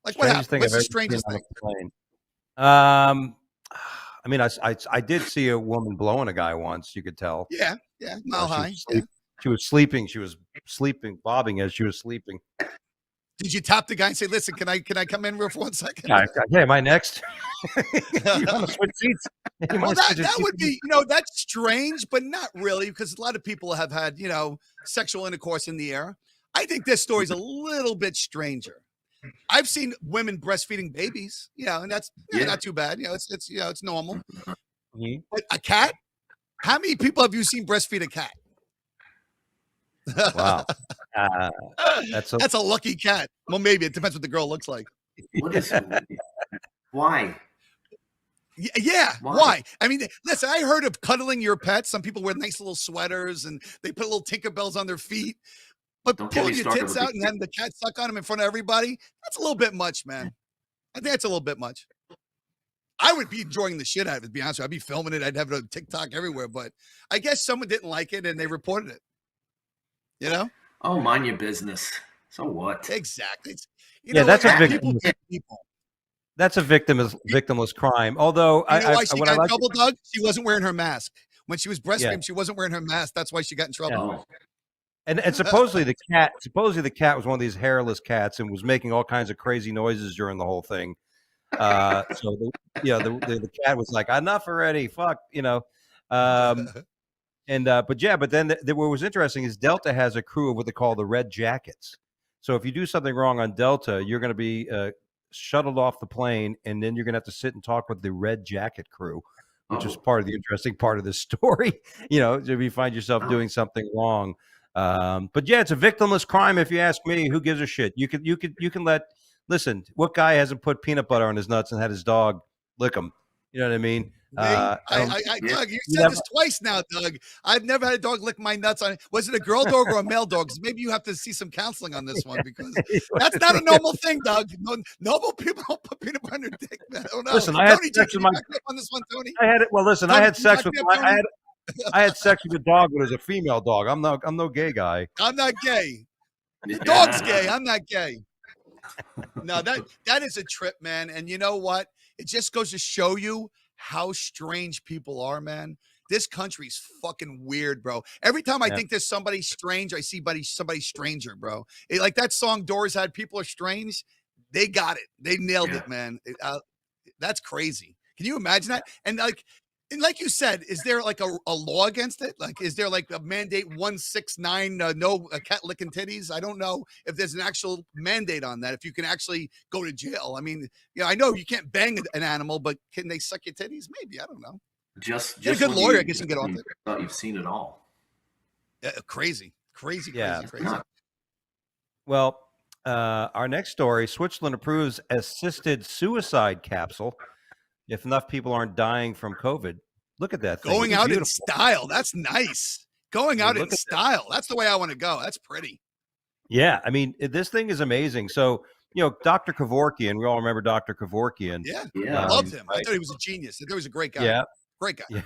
Like what happened? What's the strangest thing? I mean, I did see a woman blowing a guy once. You could tell. Yeah, mile high. She was sleeping. She was sleeping, bobbing as she was sleeping. Did you tap the guy and say, "Listen, can I come in for 1 second?" Yeah, am I next? You want to switch seats? Well, that would be, that's strange, but not really, because a lot of people have had, sexual intercourse in the air. I think this story's a little bit stranger. I've seen women breastfeeding babies, and that's not too bad. It's normal. Mm-hmm. But a cat? How many people have you seen breastfeed a cat? Wow, that's a lucky cat. Well, maybe it depends what the girl looks like. What is it? Why? Yeah. Why? I mean, listen, I heard of cuddling your pets. Some people wear nice little sweaters and they put little Tinkerbells on their feet. But pulling your tits out and having the cat suck on them in front of everybody, that's a little bit much, man. I think that's a little bit much. I would be enjoying the shit out of it, to be honest with you. I'd be filming it. I'd have it on TikTok everywhere. But I guess someone didn't like it and they reported it. Oh, mind your business. So what? Exactly. That's a victim. That's a victimless crime. Although why she got in trouble, Doug? She wasn't wearing her mask. When she was breastfeeding, she wasn't wearing her mask. That's why she got in trouble. Yeah. And supposedly the cat was one of these hairless cats and was making all kinds of crazy noises during the whole thing. So the cat was like, enough already, fuck, but then what was interesting is Delta has a crew of what they call the Red Jackets. So if you do something wrong on Delta, you're going to be shuttled off the plane, and then you're going to have to sit and talk with the Red Jacket crew, which is part of the interesting part of this story. If you find yourself doing something wrong. But it's a victimless crime. If you ask me, who gives a shit? You can listen, what guy hasn't put peanut butter on his nuts and had his dog lick them? You know what I mean? Doug, you said this twice now, Doug. I've never had a dog lick my nuts on. Was it a girl dog or a male dog? Maybe you have to see some counseling on this one because that's not a normal thing, Doug. Normal people don't put peanut butter on their dick. Man. I don't know. Listen, I had sex with my on this one, Tony. I had sex with I had sex with a dog, but it was a female dog. I'm no gay guy. I'm not gay. The dog's gay. I'm not gay. No, that is a trip, man. And you know what? It just goes to show you how strange people are, man. This country's fucking weird, bro. Every time I think there's somebody strange, I see somebody stranger, bro. Like that song Doors had, People Are Strange. They got it. They nailed it, man. That's crazy. Can you imagine that? And like you said, is there like a law against it? Like, is there like a mandate 169, no cat licking titties? I don't know if there's an actual mandate on that. If you can actually go to jail. I mean, I know you can't bang an animal, but can they suck your titties? Maybe. I don't know. Just a good lawyer, I guess you can get off it. Thought you've seen it all. Crazy. Yeah. Crazy. Well, our next story: Switzerland approves assisted suicide capsule if enough people aren't dying from COVID. Look at that thing. Going out in style. That's nice. Going out in style. That's the way I want to go. That's pretty. Yeah, I mean, this thing is amazing. So, Dr. Kevorkian, we all remember Dr. Kevorkian. Yeah. I loved him. I thought he was a genius. I thought he was a great guy. Yeah. Great guy.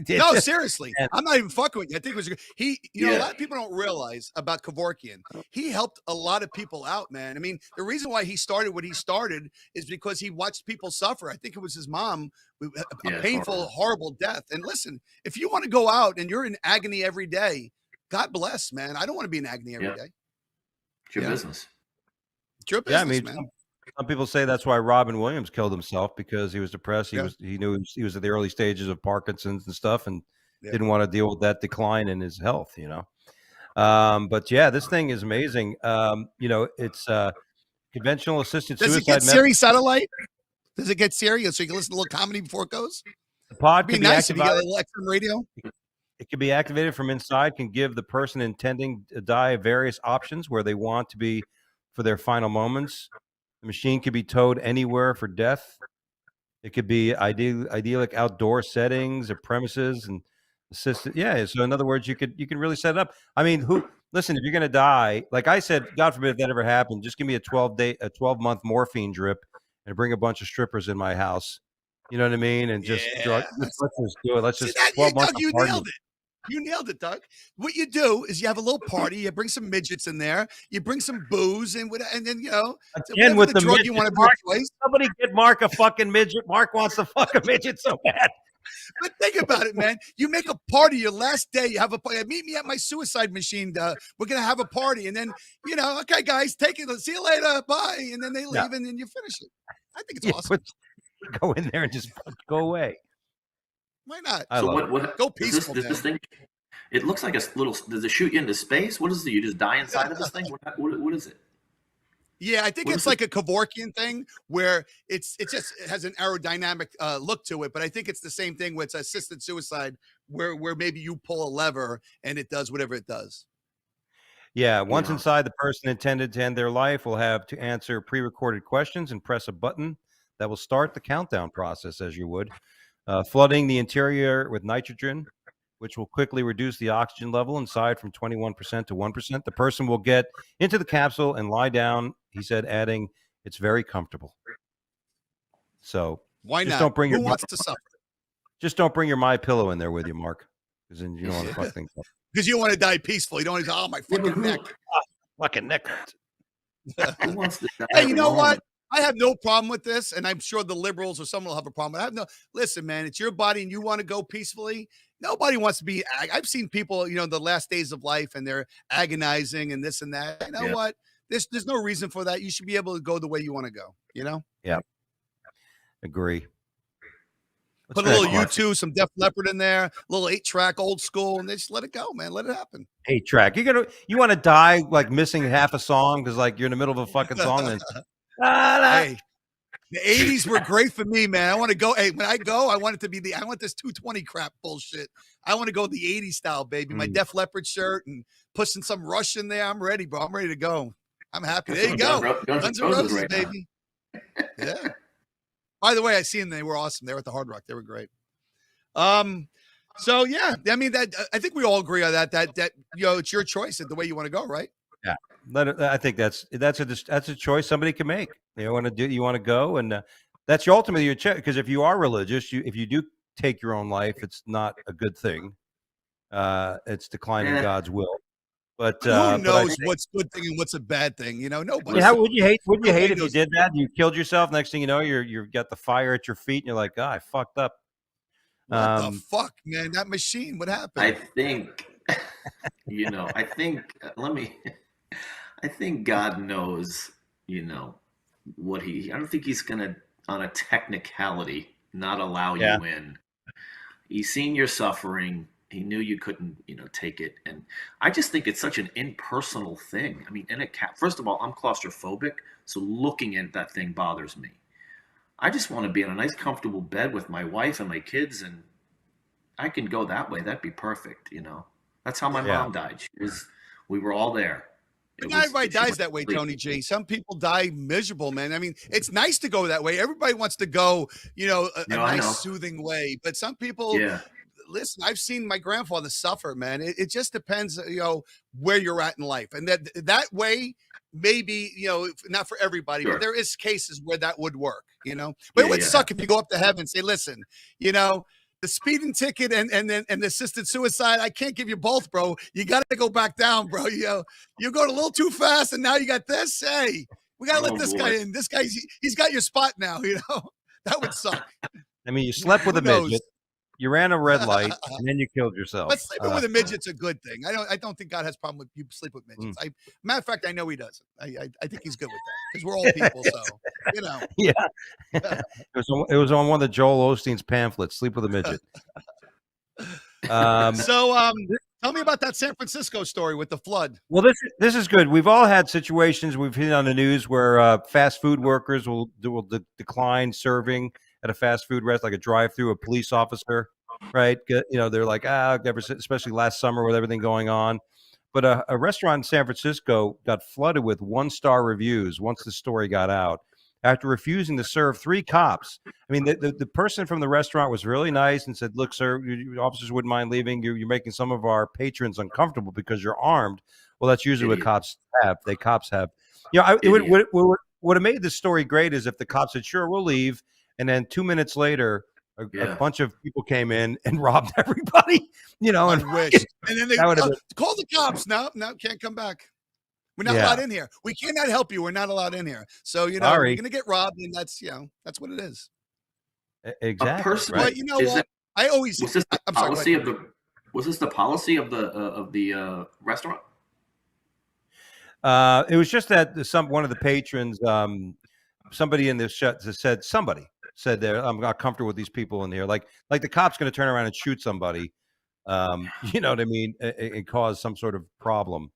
Yeah. No, seriously. I'm not even fucking with you. I think it was a lot of people don't realize about Kevorkian. He helped a lot of people out, man. I mean, the reason why he started what he started is because he watched people suffer. I think it was his mom, a painful, horrible death. And listen, if you want to go out and you're in agony every day, God bless, man. I don't want to be in agony every day. It's your business. It's your business, man. Some people say that's why Robin Williams killed himself, because he was depressed. He knew he was at the early stages of Parkinson's and stuff, and didn't want to deal with that decline in his health. But yeah, this thing is amazing. It's conventional assisted suicide. Does it get Siri satellite? Does it get Siri so you can listen to a little comedy before it goes? The pod It'd be nice if you got a little XM radio. It can be activated from inside. Can give the person intending to die various options where they want to be for their final moments. The machine could be towed anywhere for death. It could be idyllic outdoor settings or premises and assisted. Yeah. So in other words, you can really set it up. I mean, listen, if you're going to die, like I said, God forbid if that ever happened, just give me a 12-month morphine drip and bring a bunch of strippers in my house. You know what I mean? And just let's just do it. Let's just 12 months. You nailed it. You nailed it, Doug. What you do is you have a little party. You bring some midgets in there. You bring some booze, and then again with the drug midget. you want to Mark, place. Somebody get Mark a fucking midget. Mark wants to fuck a midget so bad. But think about it, man. You make a party your last day. You have a party. Meet me at my suicide machine. We're gonna have a party, and then okay, guys, take it. See you later. Bye. And then they leave, and then you finish it. I think it's awesome. Go in there and just go away. Why not? What go peaceful. This thing, it looks like a little. Does it shoot you into space? What is it? You just die inside of this thing? What is it? Yeah, I think it's like a Kevorkian thing where it has an aerodynamic look to it, but I think it's the same thing with assisted suicide where maybe you pull a lever and it does whatever it does. Yeah, once inside, the person intended to end their life will have to answer pre-recorded questions and press a button that will start the countdown process as you would. Flooding the interior with nitrogen, which will quickly reduce the oxygen level inside from 21% to 1%. The person will get into the capsule and lie down, he said, adding, it's very comfortable. So why not? Don't bring Who wants to suffer? Just don't bring your MyPillow in there with you, Mark, because then you don't want to fuck things up. Because you want to die peacefully. You don't want to my fucking neck. Fucking neck. Who wants to die? Hey, you know what? I have no problem with this, and I'm sure the liberals or someone will have a problem. Listen, man, it's your body and you want to go peacefully. Nobody wants to be. I've seen people, the last days of life, and they're agonizing and this and that. You know what? There's no reason for that. You should be able to go the way you want to go. Yeah. Agree. Put a little U2, some Def Leppard in there, a little 8-track, old school, and just let it go, man. Let it happen. 8-track. You want to die like missing half a song because like you're in the middle of a fucking song and. Hey, the 80s were great for me, man. I want to go. Hey, when I go, I want it to be I want this 220 crap bullshit. I want to go the 80s style, baby. My Def Leppard shirt and pushing some Rush in there. I'm ready, bro. I'm ready to go. I'm happy. There you go. Guns N' Roses, baby. Yeah. By the way, I seen them. They were awesome. They were at the Hard Rock. They were great. So yeah, I mean I think we all agree on that it's your choice and the way you want to go, right? Yeah. I think that's a choice somebody can make. You want to go, and that's ultimately your check. Because if you are religious, if you do take your own life, it's not a good thing. It's declining Eh, God's will. But Who but I knows think, what's good thing and what's a bad thing? Nobody. how listen, would you hate? Would you hate Nobody if you knows. did that? You killed yourself. Next thing you know, you've got the fire at your feet, and you're like, I fucked up. What the fuck, man? That machine. What I happened? think, I think, I think God knows, what I don't think he's going to, on a technicality, not allow Yeah, you in. He's seen your suffering. He knew you couldn't, take it. And I just think it's such an impersonal thing. I mean, first of all, I'm claustrophobic, so looking at that thing bothers me. I just want to be in a nice, comfortable bed with my wife and my kids, and I can go that way. That'd be perfect. That's how my Yeah. yeah, mom died. We were all there. But It not was, everybody she dies went to that way, sleep. Tony G. Some people die miserable, man. I mean, it's nice to go that way. Everybody wants to go, a No, I nice, know. soothing way. But some people, Yeah, listen, I've seen my grandfather suffer, man. It just depends, where you're at in life. And that way, maybe, not for everybody, but sure. there is cases where that would work, But it Yeah, would yeah. suck if you go up to heaven and say, listen, the speeding ticket and then the assisted suicide, I can't give you both, bro. You got to go back down, bro. You're going a little too fast, and now you got this. Hey, we got to let Oh this guy boy. in. This guy's he's got your spot now. That would suck. I mean, you slept with Who a knows? midget, you ran a red light, and then you killed yourself. But sleeping with a midget's a good thing. I don't think God has a problem with people sleep with midgets. Matter of fact, I know he doesn't. I think he's good with that because we're all people. So Yeah, it was on one of the Joel Osteen's pamphlets. Sleep with a midget. So tell me about that San Francisco story with the flood. Well, this is good. We've all had situations we've hit on the news where fast food workers will decline serving at a fast food restaurant, like a drive-through, a police officer, right? They're like, especially last summer with everything going on. But a restaurant in San Francisco got flooded with one-star reviews once the story got out after refusing to serve 3 cops. I mean, the person from the restaurant was really nice and said, look, sir, officers wouldn't mind leaving. You're making some of our patrons uncomfortable because you're armed. Well, that's usually what cops have. Cops have. What have made this story great is if the cops said, sure, we'll leave. And then 2 minutes later, a bunch of people came in and robbed everybody, I and wish. And then they that would have call the cops. No, can't come back. We're not allowed in here. We cannot help you. We're not allowed in here. So, you're Sorry. going to get robbed, and that's what it is. Exactly. A person, right. But you know what? I always was this the I'm sorry, go policy ahead. was this the policy of the restaurant? It was just that one of the patrons, somebody in this somebody said there, I'm not comfortable with these people in here. Like the cop's going to turn around and shoot somebody. You know what I mean? And cause some sort of problem.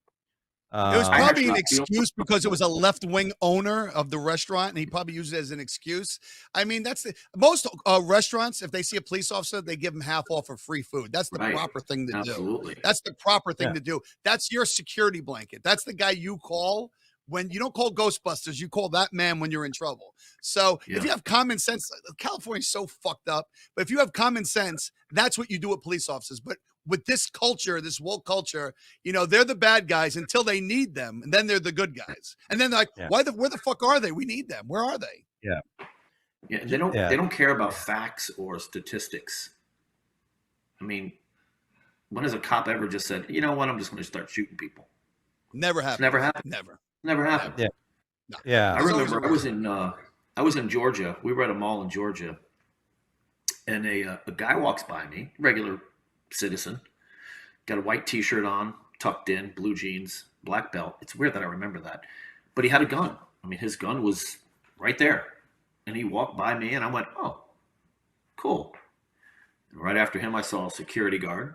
It was probably an actually excuse because it was a left-wing owner of the restaurant, and he probably used it as an excuse. I mean, that's most restaurants. If they see a police officer, they give them half off for free food. That's the Right. proper thing to Absolutely. do. That's the proper thing Yeah. to do. That's your security blanket. That's the guy you call when you don't call Ghostbusters. You call that man when you're in trouble. So Yeah. if you have common sense, California's so fucked up. But if you have common sense, that's what you do with police officers. But with this culture, this woke culture, they're the bad guys until they need them, and then they're the good guys. And then they're like, Yeah. where the fuck are they? We need them. Where are they? Yeah. Yeah, they don't care about facts or statistics. I mean, when has a cop ever just said, you know what, I'm just going to start shooting people? Never It's happened. never happened. Never. Never happened. Yeah. No. Yeah. I There's always remember a I was in Georgia. We were at a mall in Georgia, and a guy walks by me, regular citizen, got a white T-shirt on, tucked in, blue jeans, black belt. It's weird that I remember that, but he had a gun. I mean, his gun was right there, and he walked by me, and I went, "Oh, cool." And right after him, I saw a security guard,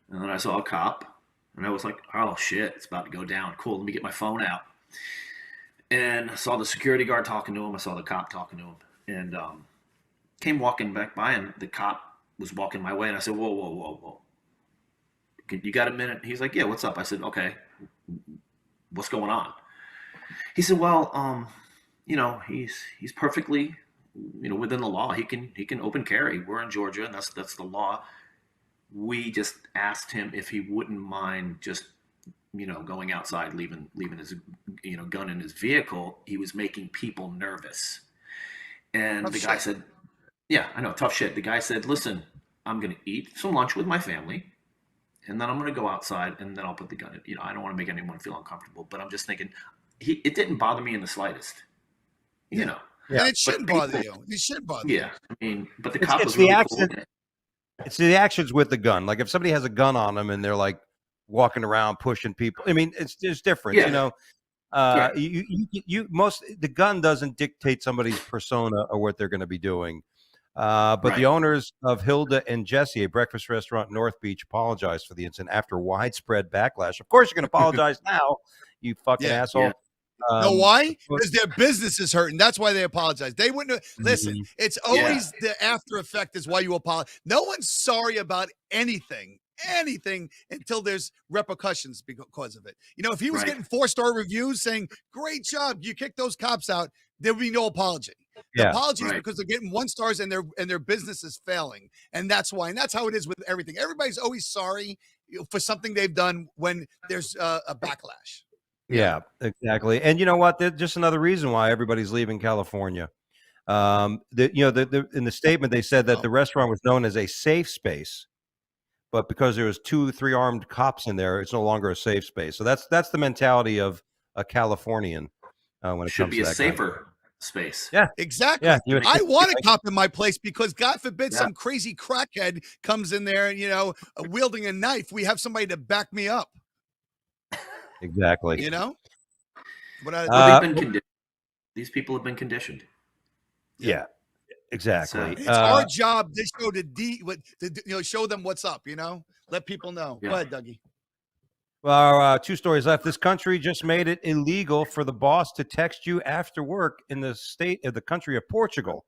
and then I saw a cop, and I was like, "Oh shit, it's about to go down." Cool. Let me get my phone out. And I saw the security guard talking to him. I saw the cop talking to him, and came walking back by, and the cop was walking my way, and I said, "Whoa, whoa, whoa, whoa! You got a minute?" He's like, "Yeah, what's up?" I said, "Okay, what's going on?" He said, "Well, he's perfectly, within the law. He can open carry. We're in Georgia, and that's the law. We just asked him if he wouldn't mind just." Going outside, leaving his, gun in his vehicle. He was making people nervous. And the guy said, Yeah, I know, tough shit. The guy said, "Listen, I'm going to eat some lunch with my family, and then I'm going to go outside, and then I'll put the gun in." I don't want to make anyone feel uncomfortable, but I'm just thinking, it didn't bother me in the slightest. Yeah. You know, Yeah. And it shouldn't bother you. It shouldn't bother you. yeah. I mean, but the It's cop it's was the really cool. action. It's the actions with the gun. Like if somebody has a gun on them and they're like walking around pushing people. I mean, there's difference. You Yeah, know, right. most the gun doesn't dictate somebody's persona or what they're going to be doing. But the Right. owners of Hilda and Jesse, a breakfast restaurant in North Beach, apologized for the incident after widespread backlash. Of course, you're going to apologize now, you fucking Yeah. Yeah, asshole. Know why? But- Because their business is hurting. That's why they apologize. They wouldn't listen. Mhm. It's yeah, always the after effect is why you apologize. No one's sorry about anything until there's repercussions because of it. If he was right. getting 4-star reviews saying, "Great job, you kicked those cops out," there would be no apology. The Yeah. apology is Right. because they're getting 1-stars and their business is failing. And that's why. And that's how it is with everything. Everybody's always sorry for something they've done when there's a backlash. Yeah, exactly. And you know what? There's just another reason why everybody's leaving California. In the statement, they said that the restaurant was known as a safe space, but because there was 2, 3 armed cops in there, it's no longer a safe space. So that's the mentality of a Californian when it Should comes be to a that kind of- safer space. Yeah, Exactly. yeah. You would I think- want a cop in my place because God forbid Yeah. some crazy crackhead comes in there and, wielding a knife. We have somebody to back me up, exactly. you know? But Well, they've been conditioned. These people have been conditioned. Yeah, exactly. it's our job this show to show them what's up, let people know. Yeah. Go ahead, Dougie. Well, 2 stories left. This country just made it illegal for the boss to text you after work in the state of the country of Portugal.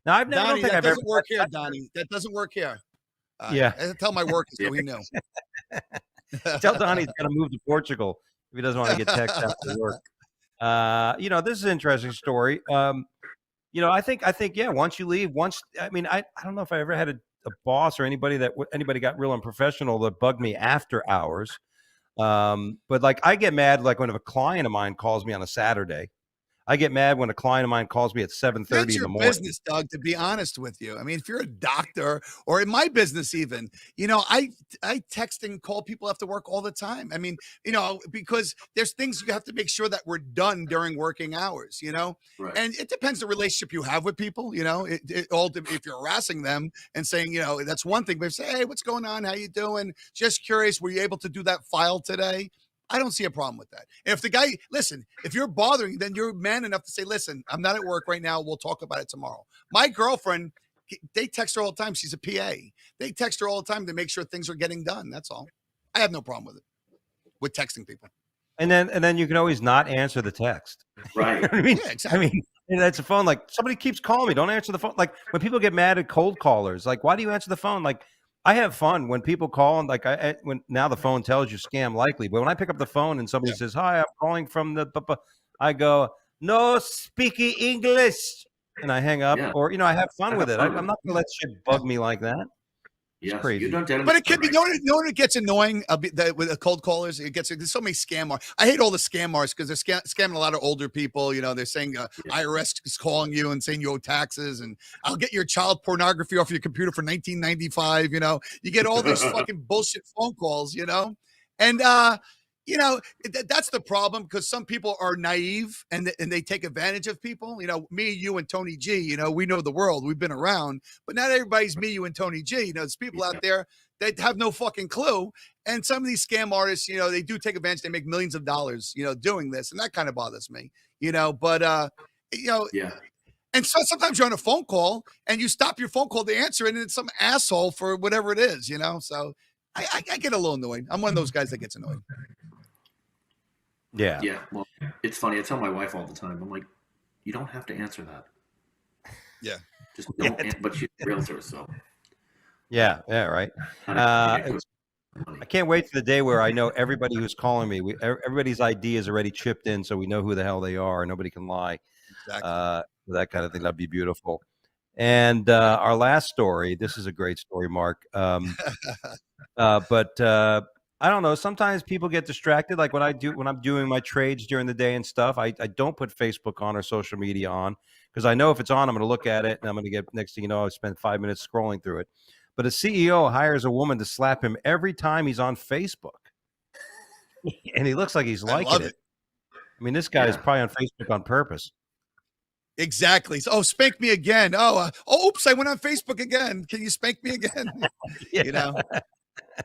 Now, I don't Donnie, think that I've ever. doesn't work here, Donnie. That doesn't work here. Yeah. I tell my work so he knew. Tell Donnie he's got to move to Portugal if he doesn't want to get text after work. This is an interesting story. I think, yeah, once you leave, I don't know if I ever had a boss or anybody got real unprofessional that bugged me after hours. But like I get mad like when a client of mine calls me on a Saturday. I get mad when a client of mine calls me at 7:30 in the morning. That's your business, Doug, to be honest with you. I mean, if you're a doctor or in my business even, I text and call people after work all the time. I mean, because there's things you have to make sure that we're done during working hours, Right. and it depends the relationship you have with people, it all, if you're harassing them and saying, that's one thing, but say, "Hey, what's going on? How you doing? Just curious. Were you able to do that file today?" I don't see a problem with that. And if the guy, listen, if you're bothering, then you're man enough to say, "Listen, I'm not at work right now. We'll talk about it tomorrow." My girlfriend, they text her all the time. She's a PA. They text her all the time to make sure things are getting done. That's all. I have no problem with texting people. And then you can always not answer the text. Right. You know what I mean? Yeah, exactly. I mean, that's a phone. Like somebody keeps calling me, don't answer the phone. Like when people get mad at cold callers, like why do you answer the phone? Like I have fun when people call and like when now the phone tells you scam likely, but when I pick up the phone and somebody says, "Hi, I'm calling from the," I go, "No speaking English," and I hang up. Yeah. Or I have fun with it. I'm not gonna let shit bug me like that. Yes, crazy. you don't. But it could be. It gets annoying with cold callers. There's so many scam. I hate all the scammers because they're scamming a lot of older people. They're saying IRS is calling you and saying you owe taxes, and I'll get your child pornography off your computer for $19.95. You get all these fucking bullshit phone calls. And that's the problem because some people are naive and they take advantage of people. Me, you, and Tony G. We know the world. We've been around, but not everybody's me, you, and Tony G. There's people out there that have no fucking clue. And some of these scam artists, they do take advantage. They make millions of dollars, doing this, and that kind of bothers me. But Yeah. And so sometimes you're on a phone call and you stop your phone call to answer it, and it's some asshole for whatever it is. So I get a little annoyed. I'm one of those guys that gets annoyed. Yeah. Yeah. Well, it's funny. I tell my wife all the time. I'm like, you don't have to answer that. Yeah. Just don't. But she's a realtor, so. Yeah. Right. I can't wait for the day where I know everybody who's calling me. Everybody's ID is already chipped in, so we know who the hell they are. Nobody can lie. Exactly. That kind of thing. That'd be beautiful. And our last story. This is a great story, Mark. But I don't know. Sometimes people get distracted. Like when I'm doing my trades during the day and stuff, I don't put Facebook on or social media on because I know if it's on, I'm going to look at it and I'm going to get, next thing you know, I've spent 5 minutes scrolling through it. But a CEO hires a woman to slap him every time he's on Facebook. And he looks like he's I liking love it. it. I mean, this guy is Yeah. probably on Facebook on purpose. Exactly. So, spank me again. Oops, I went on Facebook again. Can you spank me again? Yeah. You know,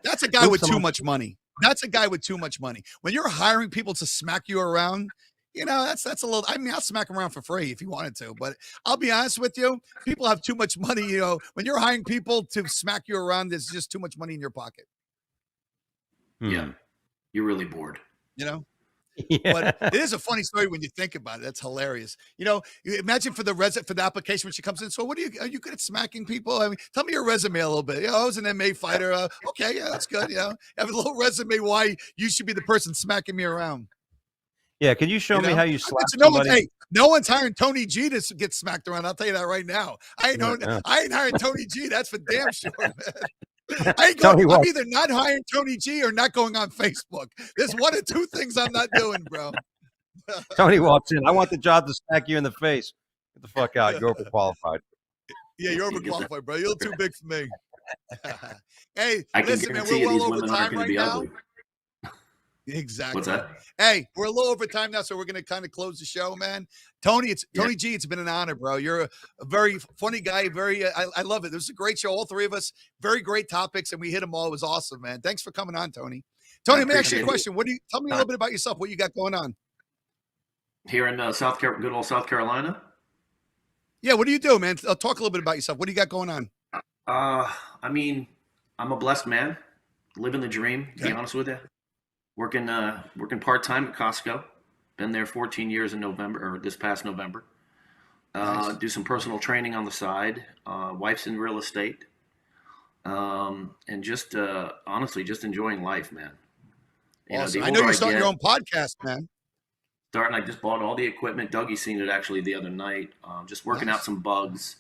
that's a guy Oops, with I'm too on- much money. That's a guy with too much money. When you're hiring people to smack you around, you know, that's a little, I mean, I'll smack them around for free if you wanted to, but I'll be honest with you. People have too much money. You know, when you're hiring people to smack you around, there's just too much money in your pocket, Yeah. You're really bored. you know? Yeah. But it is a funny story when you think about it. That's hilarious. You know, you imagine for the application when she comes in. So, are you good at smacking people? I mean, tell me your resume a little bit. I was an MMA fighter. Okay, yeah, that's good. You know, have a little resume why you should be the person smacking me around. Yeah. Can you show me how you slap No somebody? no one's hiring Tony G to get smacked around. I'll tell you that right now. I ain't hiring Tony G. That's for damn sure, man. I'm either not hiring Tony G or not going on Facebook. There's one or two things I'm not doing, bro. Tony walks in. I want the job to smack you in the face. Get the fuck out. You're overqualified. Yeah, you're overqualified, bro. You're too big for me. Hey, I can listen, man, guarantee we're you well these over women aren't time going to right be now. ugly. Exactly. What's that? Hey, we're a little over time now, so we're going to kind of close the show, man. Tony G, it's been an honor, bro. You're a very funny guy. I love it. This was a great show. All three of us, very great topics, and we hit them all. It was awesome, man. Thanks for coming on, Tony. Tony, let me ask you a question. Tell me a little bit about yourself? What you got going on? Here in good old South Carolina? Yeah, what do you do, man? Talk a little bit about yourself. What do you got going on? I mean, I'm a blessed man, living the dream, to be honest with you. Working part-time at Costco. Been there 14 years in November, or this past November. Nice. Do some personal training on the side. Wife's in real estate. And just honestly, just enjoying life, man. Awesome. I know you're starting your own podcast, man. I just bought all the equipment. Dougie's seen it actually the other night. Just working out some bugs.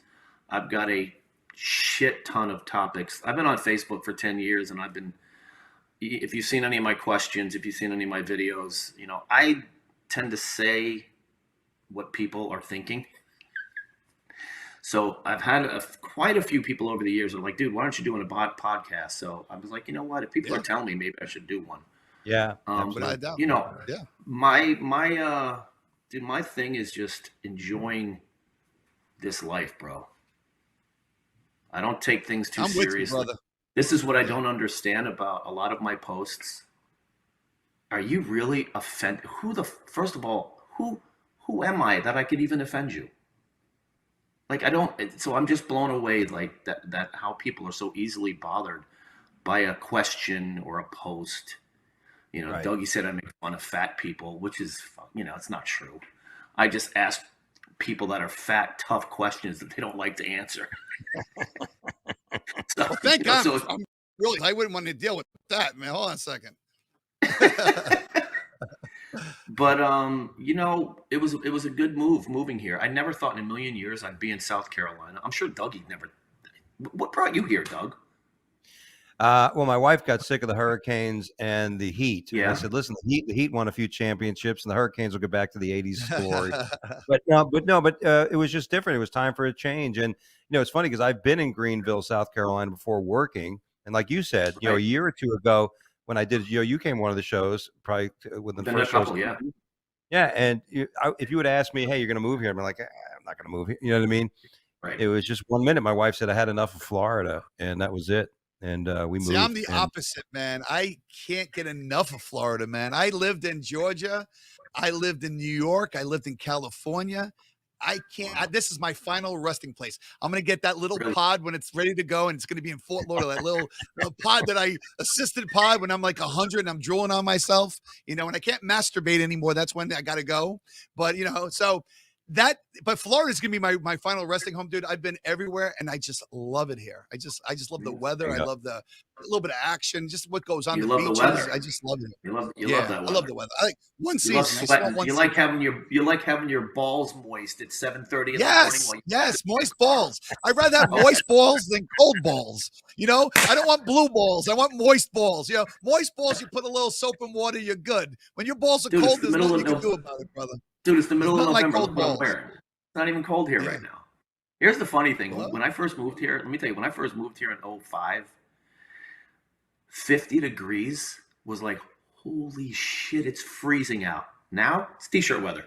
I've got a shit ton of topics. I've been on Facebook for 10 years, and if you've seen any of my questions, if you've seen any of my videos, I tend to say what people are thinking. So I've had quite a few people over the years that are like, dude, why aren't you doing a podcast? So I was like, you know what? If people are telling me, maybe I should do one. Yeah. My thing is just enjoying this life, bro. I don't take things too seriously. With you, brother. This is what I don't understand about a lot of my posts. Are you really offended? First of all, who am I that I could even offend you? Like, so I'm just blown away, like that how people are so easily bothered by a question or a post. Right. Dougie said I make fun of fat people, which is, it's not true. I just ask people that are fat, tough questions that they don't like to answer. So, well, thank God. I wouldn't want to deal with that, man. Hold on a second. But it was a good move moving here. I never thought in a million years I'd be in South Carolina. I'm sure Dougie never. What brought you here, Doug? Well, my wife got sick of the hurricanes and the heat. Yeah. And I said, listen, the heat won a few championships, and the hurricanes will get back to the '80s story. but it was just different. It was time for a change. And it's funny because I've been in Greenville, South Carolina before working, and like you said, a year or two ago when I did, you came one of the shows, probably within the first couple, shows. Yeah, and if you would ask me, hey, you're going to move here, I'm like, I'm not going to move here. You know what I mean? Right. It was just 1 minute. My wife said I had enough of Florida, and that was it. And we moved. See, I'm the opposite, man. I can't get enough of Florida, man. I lived in Georgia. I lived in New York. I lived in California. I can't. This is my final resting place. I'm going to get that little pod when it's ready to go, and it's going to be in Fort Lauderdale, that little pod that assisted pod when I'm like 100 and I'm drooling on myself, and I can't masturbate anymore. That's when I got to go. But, so But Florida's gonna be my final resting home, dude. I've been everywhere and I just love it here. I just love the weather. I love a little bit of action, just what goes on You the love the beaches. weather. I just love it. You love that I weather. love the weather. I like one You love season. I sweating. spent one You season. like having your balls moist at 7:30 in the morning. Yes, moist balls. I'd rather have moist balls than cold balls. I don't want blue balls. I want moist balls. Moist balls, you put a little soap and water, you're good. When your balls are Dude, cold, there's nothing you can do about it, brother. Dude, it's the There's middle of nothing like November. cold Look what I'm balls. wearing. It's not even cold here right now. Here's the funny thing. When I first moved here, let me tell you, when I first moved here in 2005, 50 degrees was like, holy shit, it's freezing out. Now it's t-shirt weather.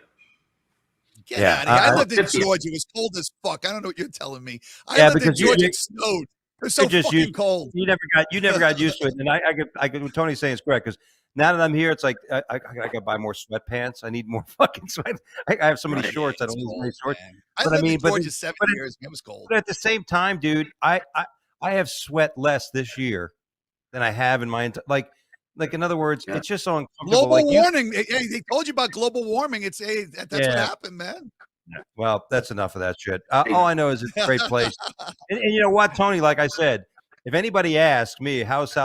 Get out of here. I lived in Georgia. It was cold as fuck. I don't know what you're telling me. I lived in Georgia. It snowed. It was so fucking cold. You never got used to it. And I get what Tony's saying is correct, because now that I'm here, it's like I gotta buy more sweatpants. I need more fucking sweat. I have so many shorts. I don't need many shorts. I lived in Georgia 7 years. It was cold. But at the same time, dude, I have sweat less this year than I have in my entire like in other words, it's just so uncomfortable. Global warming. They told you about global warming. That's what happened, man. Yeah. Well, that's enough of that shit. All I know is it's a great place. And you know what, Tony? Like I said, if anybody asks me how's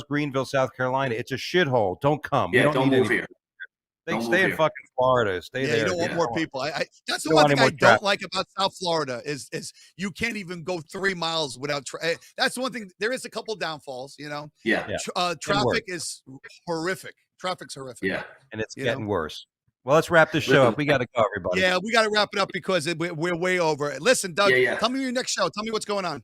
Greenville, South Carolina, it's a shithole. Don't come. Yeah, don't move here. Stay in fucking Florida. Stay there. You don't want more people. That's the one thing I don't like about South Florida is you can't even go 3 miles without. That's the one thing. There is a couple downfalls. Traffic is horrific. Traffic's horrific. Yeah, and it's getting worse. Well, let's wrap this show up. We got to go, everybody. Yeah, we got to wrap it up because we're way over. Listen, Doug, tell me your next show. Tell me what's going on.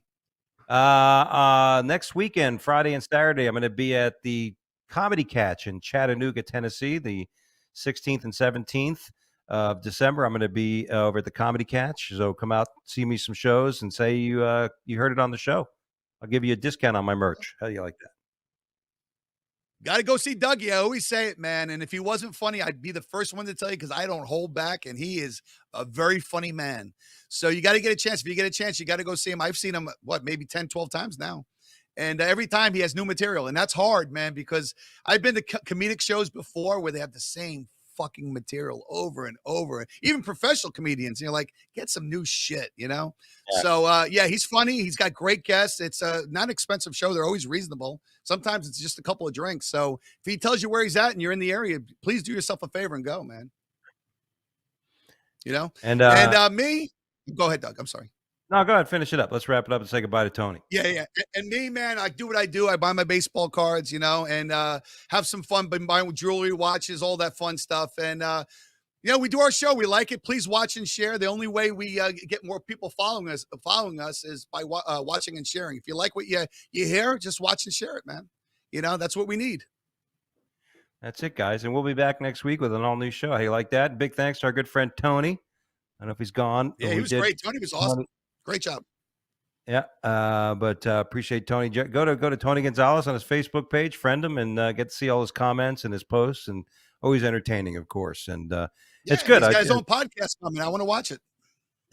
Next weekend, Friday and Saturday, I'm going to be at the Comedy Catch in Chattanooga, Tennessee, the 16th and 17th of December. I'm going to be over at the Comedy Catch. So come out, see me some shows, and say you heard it on the show. I'll give you a discount on my merch. How do you like that? Got to go see Dougie. I always say it, man. And if he wasn't funny, I'd be the first one to tell you because I don't hold back. And he is a very funny man. So you got to get a chance. If you get a chance, you got to go see him. I've seen him, maybe 10, 12 times now. And every time he has new material. And that's hard, man, because I've been to comedic shows before where they have the same fucking material over and over. Even professional comedians, like, get some new shit, Yeah. So, he's funny. He's got great guests. It's a not an expensive show. They're always reasonable. Sometimes it's just a couple of drinks. So if he tells you where he's at and you're in the area, please do yourself a favor and go, man. And me, go ahead, Doug. I'm sorry. No, go ahead. Finish it up. Let's wrap it up and say goodbye to Tony. Yeah. And me, man, I do what I do. I buy my baseball cards, and have some fun. Been buying jewelry, watches, all that fun stuff. And, we do our show. We like it. Please watch and share. The only way we get more people following us is by watching and sharing. If you like what you hear, just watch and share it, man. That's what we need. That's it, guys. And we'll be back next week with an all-new show. How you like that? Big thanks to our good friend Tony. I don't know if he's gone. Yeah, he was great. Tony was awesome. Great job. Yeah, but appreciate Tony. Go to Tony Gonzalez on his Facebook page, friend him, and get to see all his comments and his posts, and always entertaining, of course. And it's good. He's got his own podcast coming. I want to watch it.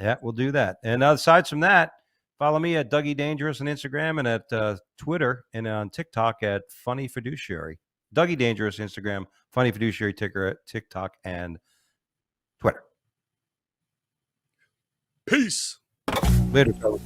Yeah, we'll do that. And aside from that, follow me at Dougie Dangerous on Instagram and at Twitter and on TikTok at Funny Fiduciary. Dougie Dangerous Instagram, Funny Fiduciary TikTok, and Twitter. Peace. Later, fellas.